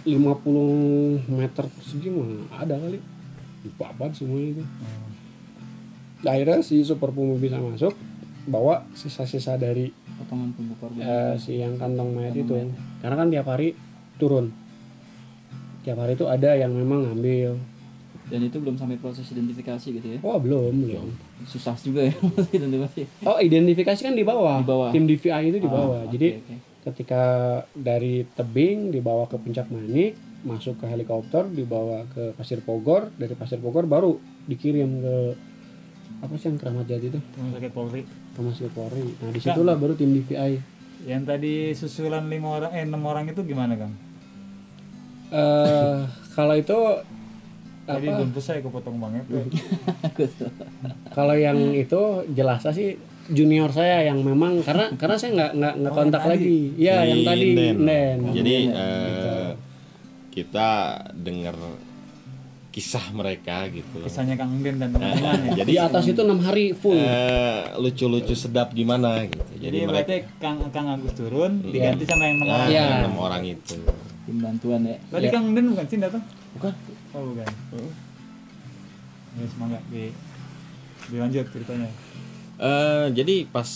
50 meter persegi mah ada kali, dibabat semuanya itu. Akhirnya si Super Puma bisa masuk, bawa sisa-sisa dari Potongan tubuh korban. si yang kantong mayat itu, karena kan tiap hari turun, tiap hari itu ada yang memang ngambil. Dan itu belum sampai proses identifikasi gitu ya. Oh belum. Susah juga ya identifikasi. Oh identifikasi kan di bawah. Di bawah. Tim DVI itu di bawah. Oke, Jadi oke. ketika dari tebing dibawa ke puncak manik, masuk ke helikopter, dibawa ke Pasir Pogor, dari Pasir Pogor baru dikirim ke apa sih yang Keramat Jati itu, Rumah Sakit Polri. Rumah Sakit Polri. Nah disitulah baru tim DVI. Yang tadi susulan 6 orang itu gimana, Kang? Kalau itu Jadi belum selesai kepotong Bang Epe. Kalau yang itu jelasnya sih junior saya yang memang karena saya nggak kontak lagi. Iya, yang tadi Nden. Jadi kita dengar kisah mereka gitu. Kisahnya Kang Den dan teman-teman ya. Di atas itu 6 hari full. Lucu-lucu sedap gimana gitu. Jadi berarti Kang Agus turun diganti sama yang 6 orang. Iya. 6 orang itu. Tim bantuan ya. Tadi Kang Den bukan sih datang? Bukan. Oh bukan. Ya semangat dilanjut ceritanya. Jadi pas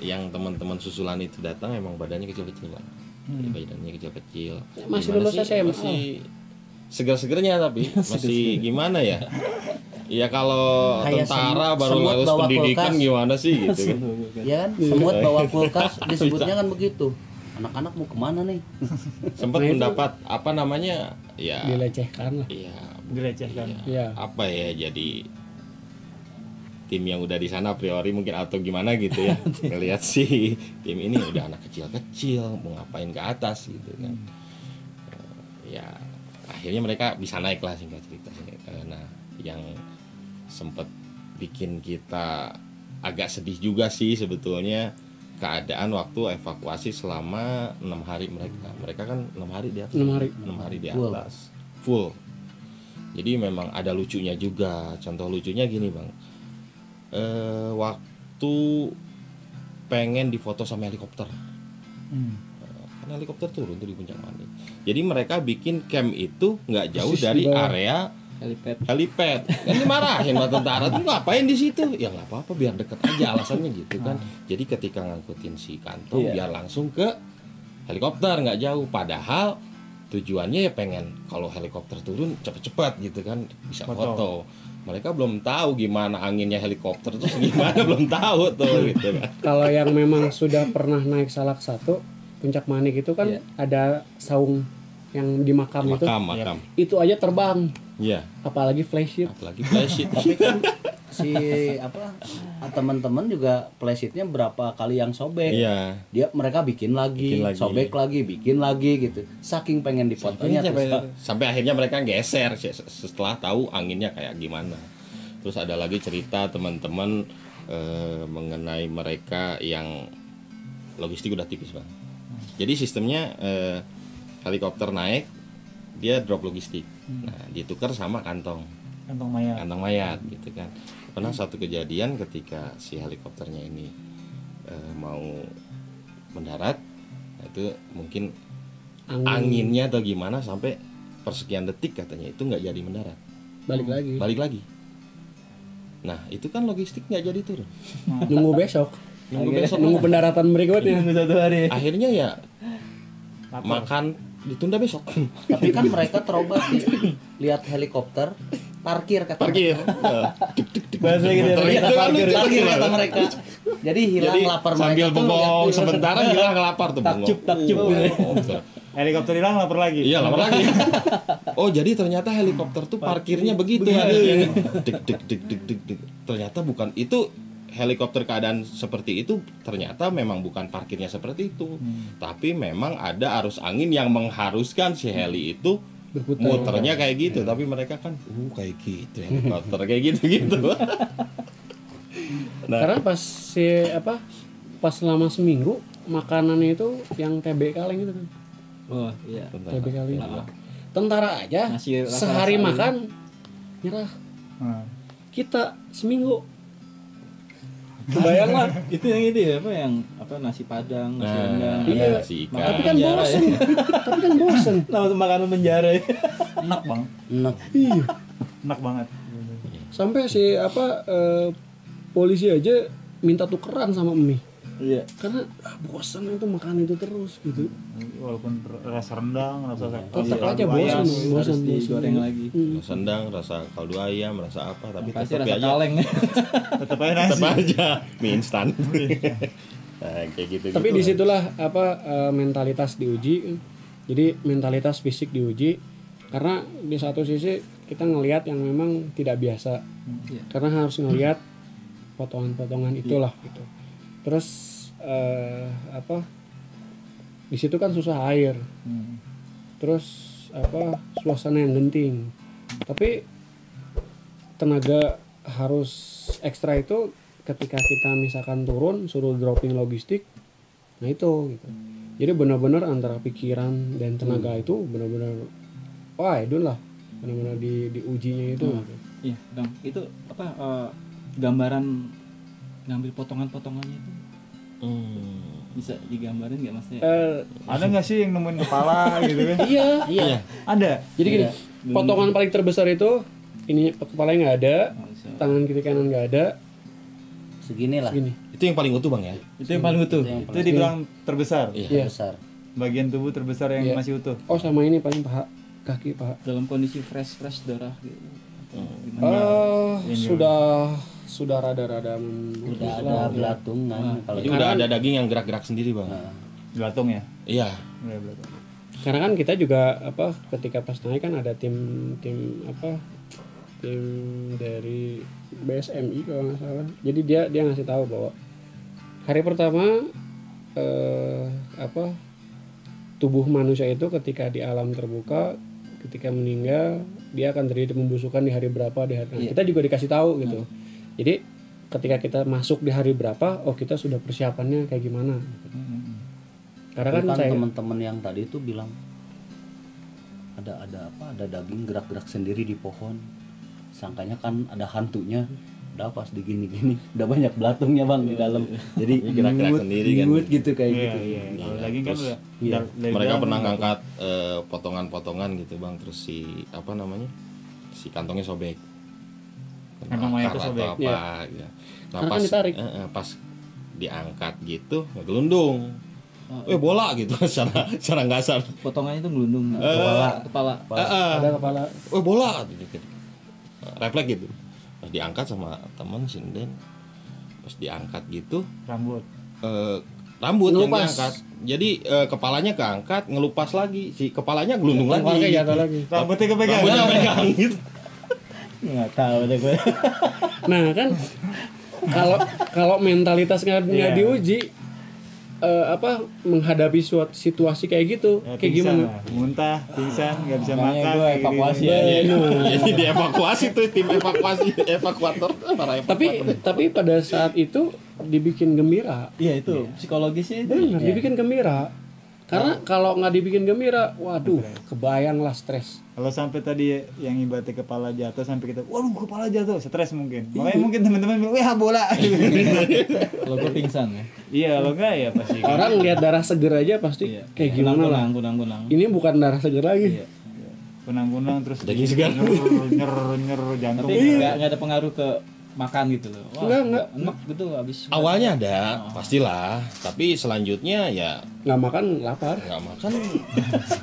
yang teman-teman susulan itu datang emang badannya kecil-kecil lah. Badannya kecil-kecil. Masih Gimana lulus sih? SMA. Masih seger-segernya tapi masih gimana ya? Ya kalau Kayak tentara baru semut lulus bawa pendidikan kulkas. gimana sih gitu kan? Ya kan, semut bawa kulkas disebutnya kan begitu. Anak-anak mau kemana nih? Sempat Nah, itu- mendapat apa namanya? Ya Dilecehkan lah. iya, Dilecehkan. Iya. apa ya, jadi tim yang udah di sana a priori mungkin atau gimana gitu ya. Ngelihat sih tim ini udah anak kecil-kecil mau ngapain ke atas gitu kan. Ya akhirnya mereka bisa naik lah, singkat cerita. Nah yang sempet bikin kita agak sedih juga sih sebetulnya keadaan waktu evakuasi selama 6 hari mereka kan 6 hari di atas. 6 hari. 6 hari di Full. atas full. Jadi memang ada lucunya juga. Contoh lucunya gini Bang, waktu pengen difoto sama helikopter, kan helikopter turun tuh di Puncak Mani. Jadi mereka bikin camp itu nggak jauh Persis dari di bawah. area Helipad. helipad. Kan dimarahin sama tentara tuh ngapain di situ? Ya nggak apa-apa biar deket aja alasannya gitu kan. Jadi ketika ngangkutin si kantong Iya. biar langsung ke helikopter nggak jauh. Padahal tujuannya ya pengen kalau helikopter turun cepet-cepet gitu kan bisa foto. Mereka belum tahu gimana anginnya helikopter terus gimana belum tahu tuh gitu kan. Kalau yang memang sudah pernah naik Salak 1 Puncak Manik itu kan Iya. ada saung yang di makam, Makam. itu aja terbang, Iya. apalagi flysheet. Apalagi flysheet. Tapi kan si teman-teman juga flysheetnya berapa kali yang sobek. Iya. Mereka bikin lagi, Bikin lagi. sobek lagi, bikin lagi gitu. Saking pengen difotonya Sampai akhirnya mereka geser setelah tahu anginnya kayak gimana. Terus ada lagi cerita teman-teman mengenai mereka yang logistik udah tipis Bang. Jadi sistemnya helikopter naik, dia drop logistik. Nah, ditukar sama kantong mayat gitu kan. Pernah satu kejadian ketika si helikopternya ini mau mendarat, nah itu mungkin anginnya atau gimana sampai persekian detik katanya itu nggak jadi mendarat, balik lagi. Nah itu kan logistik nggak jadi turun, Nunggu besok, nunggu pendaratan berikutnya. Satu hari. akhirnya ya makan ditunda besok. Tapi kan mereka terobati lihat helikopter parkir kata Parkir. Bahasa gitu ya. Ternyata kan lucu. parkir kata mereka. Jadi hilang Jadi lapar sambil mereka tuh bengong lihat- sementara hilang lapar tuh bengong. Takjub. Oh, betul. Helikopter hilang lapar lagi. Iya lapar lagi. Oh jadi ternyata helikopter tuh parkirnya begitu adanya. Deg. Ternyata bukan itu helikopter keadaan seperti itu, ternyata memang bukan parkirnya seperti itu. Tapi memang ada arus angin yang mengharuskan si heli itu Berputar. muternya kayak gitu. Tapi mereka kan kayak gitu helikopter kayak gitu. Nah, Karena pas selama seminggu makanannya itu yang TB kaleng itu kan. Oh iya. TB kaleng. Tentara aja Nasi rasa-rasa sehari ini. makan nyerah. Nah, Kita seminggu. Kebayang lah. Itu yang itu ya, apa nasi padang, nasi nah, rendang. Iya. si ikan. Tapi kan Penjara bosen. Tapi kan bosen. Nama makanan penjara ya. enak Bang, Enak. Iya. enak banget. Sampai si polisi aja minta tukeran sama mie. Iya. Karena bosan itu makan itu terus gitu. Walaupun rasa rendang, rasa Tetap aja kaldu ayam. bosan. Harus digoreng lagi. Rasa rendang, rasa kaldu ayam, rasa apa, tapi Pasti tetap rasa aja kaleng. Tetap aja nasi. tetap aja mie instan. Nah, kayak gitu. Tapi disitulah mentalitas diuji. Jadi mentalitas fisik diuji karena di satu sisi kita ngelihat yang memang tidak biasa. Iya. Karena harus ngelihat potongan-potongan itulah gitu. Terus di situ kan susah air. Terus suasana yang genting. Tapi tenaga harus ekstra itu ketika kita misalkan turun suruh dropping logistik, nah itu gitu. Jadi benar-benar antara pikiran dan tenaga itu benar-benar wah itu lah benar-benar diujinya itu. Gitu. Iya, Bang. Itu apa gambaran ngambil potongan-potongannya itu bisa digambarin nggak Mas? Ada nggak sih yang nemuin kepala gitu kan? Iya. Ada. Jadi gini, potongan paling terbesar itu ini kepalanya nggak ada, tangan kiri kanan nggak ada, Segini lah. segini. Itu yang paling utuh Bang ya. Itu yang paling utuh. Itu dibilang terbesar. Iya. Besar. Bagian tubuh terbesar yang Iya. masih utuh. Oh sama ini paling paha, kaki paha. Dalam kondisi fresh darah gitu. Sudah rada-rada Udah ada belatungan kalau Jadi udah ada daging yang gerak-gerak sendiri Bang. Belatung ya? Iya. Iya, belatung. Karena kan kita juga apa ketika pas naik kan ada tim dari BSMI kalau nggak salah. Jadi dia ngasih tahu bahwa hari pertama tubuh manusia itu ketika di alam terbuka ketika meninggal dia akan terjadi pembusukan di hari berapa di hari. Nah, kita juga dikasih tahu gitu. Jadi ketika kita masuk di hari berapa, oh kita sudah persiapannya kayak gimana. Karena kan saya teman-teman yang tadi itu bilang ada daging gerak-gerak sendiri di pohon. Sangkanya kan ada hantunya. Udah pas digini-gini udah banyak belatungnya Bang di dalam. Jadi Gerak-gerak sendiri kan. ngut gitu kayak Iya, gitu. iya. Kalau daging kan Terus, udah iya. dari Mereka dalam pernah kan ngangkat potongan-potongan gitu Bang, terus si apa namanya? Si kantongnya sobek. Kena Kantong mayatnya akar sobek. atau apa gitu. Nah, Karena pas kan ditarik. pas diangkat gitu, ngelundung. Bola gitu secara nggak sadar. Potongannya itu ngelundung. Kepala. ada kepala Bola gitu. Refleks gitu. Pas diangkat sama teman sinden. Pas diangkat gitu, rambut. rambut yang Ngelupas. diangkat. Jadi kepalanya keangkat, ngelupas lagi. Si kepalanya gelundung lagi. kepalanya jatuh lagi. Rambutnya kepegang. Rambutnya pegang gitu. Nggak tahu deh gue. Nah kan kalau mentalitas nggak Iya. diuji menghadapi suatu situasi kayak gitu Ya, kayak pingsan gimana? lah. Muntah, pingsan, nggak bisa Makanya makan. gue kayak gini. evakuasi Iya, aja. Jadi dievakuasi tuh tim evakuator para evakuator. Tapi pada saat itu dibikin gembira. Iya itu psikologisnya itu. Benar, dibikin gembira. Karena kalau nggak dibikin gembira, waduh, kebayang lah stres. Kalau sampai tadi yang ibaratnya kepala jatuh sampai kita, waduh kepala jatuh, stres mungkin. Makanya mungkin teman-teman bilang, wah bola. Kalau gue pingsan ya. Iya, kalau enggak ya pasti. Orang lihat darah seger aja pasti kayak gimana lah. Kunang. Ini bukan darah seger lagi. Kunang-kunang terus Daging segar. nyer jantung. Tapi nggak ada pengaruh ke makan gitu loh. Wah, Enggak. enak gitu habis. Awalnya ada, pastilah. Tapi selanjutnya ya Nggak makan lapar. nggak makan.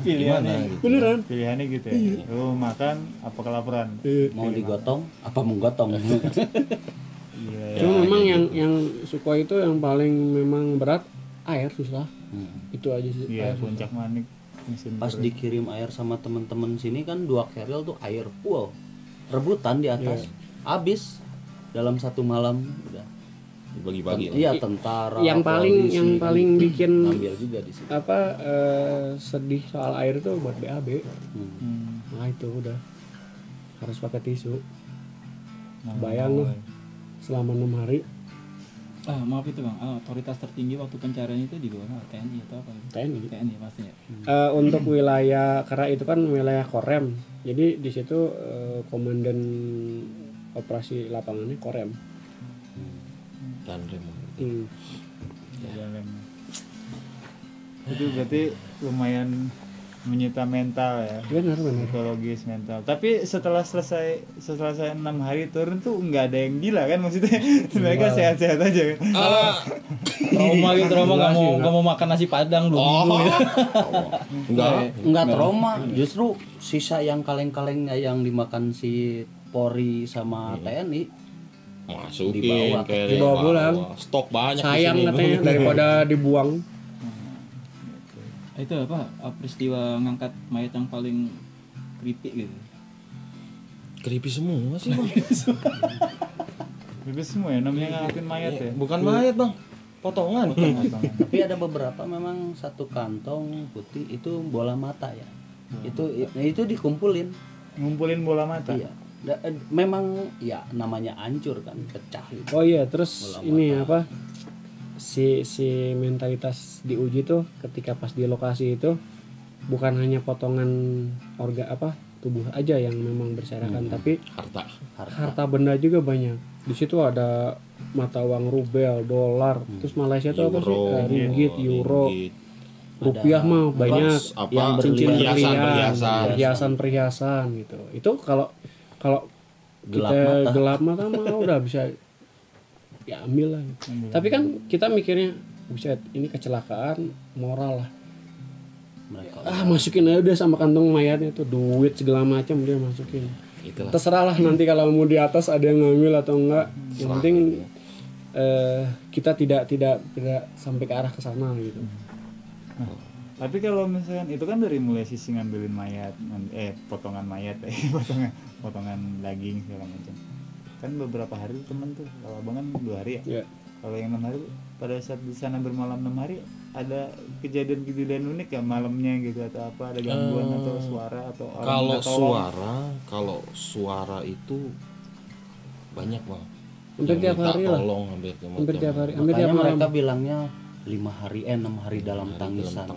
Pilihannya. Gimana gitu. Beneran. Pilihannya gitu ya. Lu makan apa kelaparan? Mau digotong apa menggotong? Iya. Cuma memang yang Sukhoi itu yang paling memang berat air susah. Itu aja sih. Iya, air susah. puncak manik. Mesin Pas berat. dikirim air sama teman-teman sini kan 2 keril tuh air full. Rebutan di atas. Habis dalam satu malam udah. Dibagi-bagi. Iya, tentara. Yang paling bikin ngambil juga di sini. sedih soal air itu buat BAB. Hmm. Nah itu udah harus pakai tisu. Nah, Bayang loh selama 6 hari Maaf itu Bang, otoritas tertinggi waktu pencarian itu di bawah TNI atau apa? TNI. pastinya. Untuk wilayah karena itu kan wilayah Korem, jadi di situ komandan operasi lapangannya Korem. Dan rem. Jalan. Itu berarti lumayan menyita mental ya. Benar. Psikologis, mental. Tapi setelah selesai 6 hari turun tuh nggak ada yang gila kan maksudnya. Mereka sehat-sehat aja kan. Trauma nggak mau makan nasi padang 2 minggu. Enggak trauma, justru sisa yang kaleng-kalengnya yang dimakan si Polri sama TNI Masukin kayak Dibawa pulang. stok banyak di Sayang sini. katanya daripada dibuang. Itu apa? Peristiwa ngangkat mayat yang paling creepy gitu. Creepy semua sih Bang. Bebas semua ya namanya ngangkatin mayat ya. Bukan mayat Bang, potongan. tapi ada beberapa memang satu kantong putih itu bola mata ya. Itu dikumpulin. Ngumpulin bola mata. Iya. Memang ya namanya hancur kan, pecah gitu. Oh iya, terus Bola ini mata. apa? Si mentalitas diuji tuh ketika pas di lokasi itu bukan hanya potongan tubuh aja yang memang berserakan, tapi harta benda juga banyak. Di situ ada mata uang rubel, dolar, terus Malaysia tuh apa sih? Ringgit, euro, rupiah mah banyak, yang cincin berlian, perhiasan gitu. Itu kalau gelap mata mah udah bisa ya ambil lah. Tapi kan kita mikirnya buset, ini kecelakaan moral lah. Masukin aja udah sama kantong mayatnya tuh, duit segala macam dia masukin. Itulah. Terserah lah nanti kalau mau di atas ada yang ngambil atau enggak. Yang penting kita tidak sampai ke arah ke sana gitu. Tapi kalau misalkan itu kan dari mulai sisi ngambilin mayat, potongan mayat, potongan daging segala macam. Kan beberapa hari temen tuh, kalau abang kan 2 hari ya. Kalau yang 6 hari pada saat di sana bermalam 6 hari ada kejadian unik ya malamnya gitu, atau apa, ada gangguan atau suara atau orang kalau suara itu banyak Bang. Hampir tiap hari lah. Hampir tiap hari. Makanya mereka bilangnya 6 hari dalam tangisan.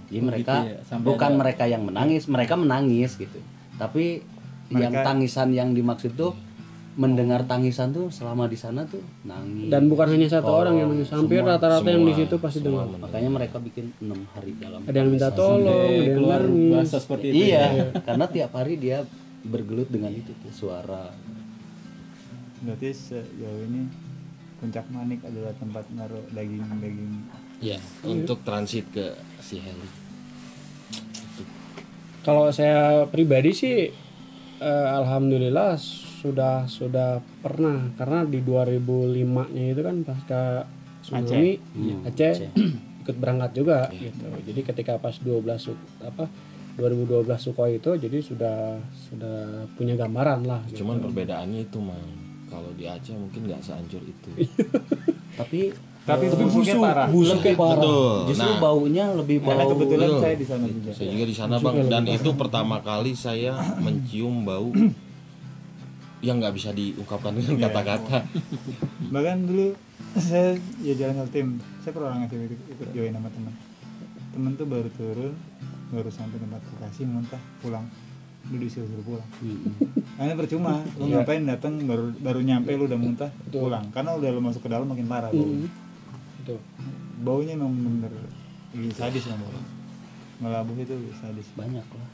Jadi mereka bukan mereka yang menangis, mereka menangis gitu. Tapi yang tangisan yang dimaksud tuh mendengar tangisan tuh selama di sana tuh nangis. Dan bukan hanya satu orang yang nangis, hampir rata-rata yang di situ pasti dengar. Makanya mereka bikin 6 hari dalam. Ada yang minta tolong, ada yang nangis. Bahasa seperti itu. Iya, karena tiap hari dia bergelut dengan itu tuh suara. Berarti sejauh ini Puncak Manik adalah tempat naruh daging-daging. Ya, untuk transit ke si heli. Kalau saya pribadi sih alhamdulillah sudah pernah, karena di 2005-nya itu kan pasca tsunami Aceh ikut berangkat juga gitu. Jadi ketika pas 2012 Sukhoi itu jadi sudah punya gambaran lah gitu. Cuman perbedaannya itu Mang, kalau di Aceh mungkin nggak sehancur itu. Tapi busuknya parah. Betul. Justru baunya lebih bau. Karena kebetulan saya di sana juga. Saya juga di sana Bang, dan itu pertama kali saya mencium bau yang nggak bisa diungkapkan dengan kata-kata. Bahkan dulu saya jalan sama tim, saya pernah ngasih ikut join sama teman tuh baru turun, baru sampai tempat lokasi muntah, pulang lu disuruh pulang. Karena percuma, lu ngapain datang baru nyampe lu udah muntah, pulang, karena udah lu masuk ke dalam makin parah baunya. Baunya memang bener sadis lah, ngelabuh itu sadis. Banyak lah.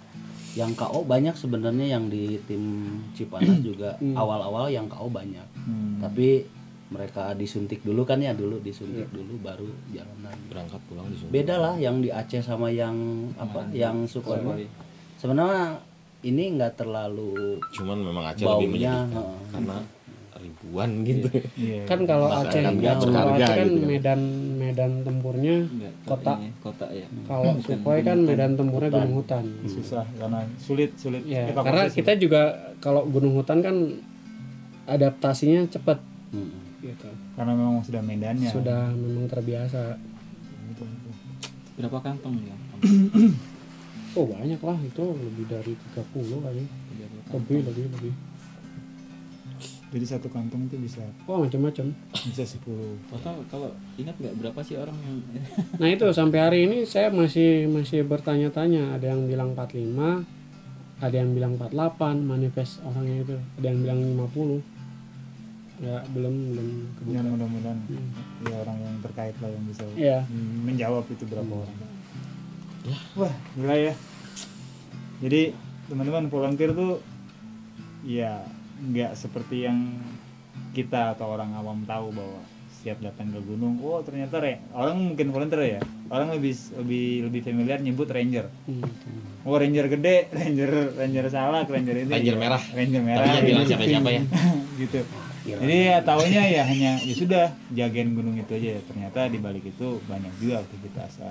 Yang KO banyak sebenarnya, yang di tim Cipanas juga awal-awal yang KO banyak. Tapi mereka disuntik dulu kan ya, disuntik dulu baru jalanan. Berangkat pulang disuntik. Beda lah yang di Aceh sama yang yang Sukhoi. Sebenarnya ini nggak terlalu. Cuman memang Aceh lebih menyedihkan karena ribuan gitu. Kan kalau Aceh kan gitu. medan tempurnya kota ya. Kalau Sukhoi kan medan tempurnya gunung hutan. Susah karena sulit ya, karena kita juga kalau gunung hutan kan adaptasinya cepat gitu. Karena memang sudah medannya. Sudah memang terbiasa. Berapa kantong ya? Oh banyak lah, itu lebih dari 30 kali. Lebih. Jadi satu kantong itu bisa macam-macam. Bisa 10. Total kalau ingat nggak berapa sih orang yang Nah itu sampai hari ini saya masih bertanya-tanya. Ada yang bilang 45, ada yang bilang 48 manifest orangnya itu. Ada yang bilang 50. Ya belum kebuka. Ya mudah-mudahan ya orang yang terkait lah yang bisa menjawab itu berapa orang. Wah gila ya. Jadi teman-teman, volunteer tuh ya nggak seperti yang kita atau orang awam tahu bahwa siap datang ke gunung. Oh ternyata orang mungkin volunteer ya. Orang lebih familiar nyebut ranger. Oh ranger gede, ranger salak, ranger ini. Ranger merah. Tapi yang bilang siapa-siapa ya. Gitu. Jadi ya taunya ya hanya ya sudah jagain gunung itu aja. Ternyata di balik itu banyak juga aktivitas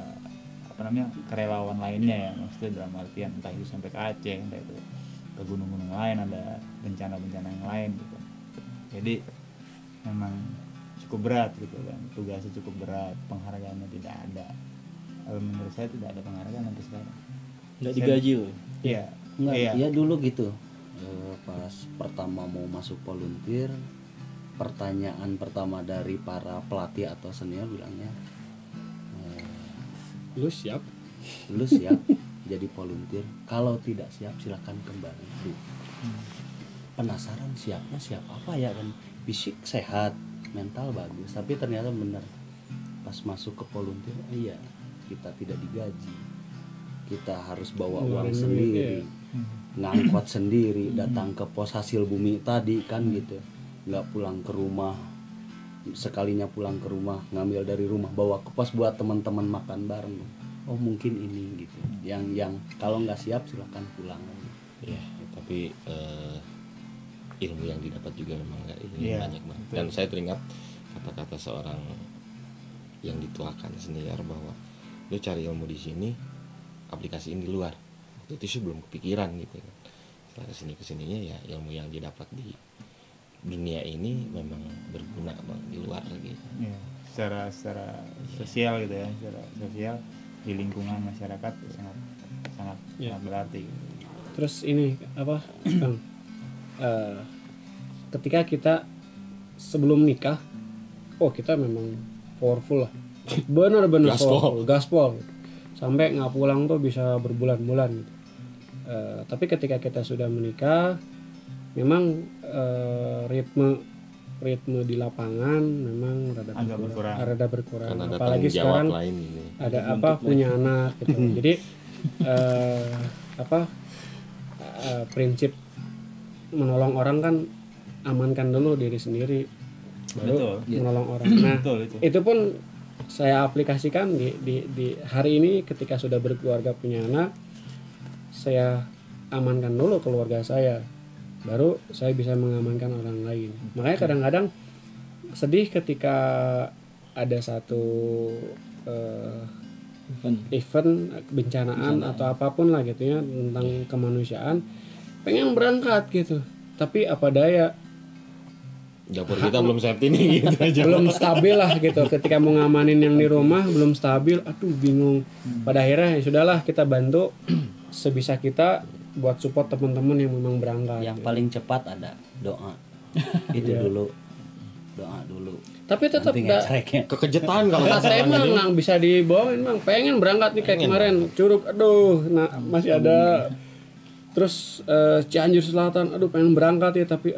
kerelawan lainnya ya. Maksudnya dalam artian entah itu sampai ke Aceh, entah itu ke gunung-gunung lain, ada bencana-bencana yang lain gitu. Jadi memang cukup berat gitu kan, tugasnya cukup berat, penghargaannya tidak ada. Menurut saya tidak ada penghargaan sampai sekarang. nggak digaji loh. Iya. Iya dulu gitu. pas pertama mau masuk volunteer, pertanyaan pertama dari para pelatih atau senior bilangnya, Lu siap? lu siap jadi volunteer? Kalau tidak siap silakan kembali. Penasaran siapnya siap apa ya kan? Fisik sehat, mental bagus, tapi ternyata benar pas masuk ke volunteer, iya kita tidak digaji, kita harus bawa uang sendiri, ngangkot sendiri, datang ke pos hasil bumi tadi kan gitu, nggak pulang ke rumah, sekalinya pulang ke rumah ngambil dari rumah bawa ke pos buat teman-teman makan bareng. Oh mungkin ini gitu, yang kalau nggak siap silakan pulang. Ya, tapi ilmu yang didapat juga memang nggak ini banyak banget. Dan saya teringat kata-kata seorang yang dituakan senior bahwa lu cari ilmu di sini, aplikasiin di luar. Waktu itu sih belum kepikiran gitu kan. Setelah kesininya ya ilmu yang didapat di dunia ini memang berguna bang di luar gitu. Ya, secara sosial gitu ya, secara sosial di lingkungan masyarakat sangat berarti. Terus ini apa Bang, ketika kita sebelum nikah, kita memang powerful lah, benar-benar powerful, gaspol, sampai nggak pulang tuh bisa berbulan-bulan gitu. Tapi ketika kita sudah menikah, memang ritme di lapangan memang rada berkurang. Karena ada Apalagi sekarang lain ini. ada punya anak gitu. Jadi prinsip menolong orang kan amankan dulu diri sendiri, baru menolong orang. Nah, itu pun saya aplikasikan di hari ini ketika sudah berkeluarga punya anak, saya amankan dulu keluarga saya, baru saya bisa mengamankan orang lain. Makanya kadang-kadang sedih ketika ada satu event bencanaan atau apapun lah gitu ya, tentang kemanusiaan, pengen berangkat gitu, tapi apa daya, dapur kita belum safety nih gitu aja. Belum stabil lah gitu. Ketika mau ngamanin yang di rumah belum stabil, aduh bingung. Pada akhirnya ya sudahlah, kita bantu sebisa kita buat support teman-teman yang memang berangkat. Yang paling cepat ada doa. Itu dulu. Doa dulu. Tapi tetap kekejutan kalau kata emang bisa dibawain bang, pengen berangkat nih kayak kemarin Curug, aduh masih ada. Terus Cianjur Selatan, aduh pengen berangkat ya, tapi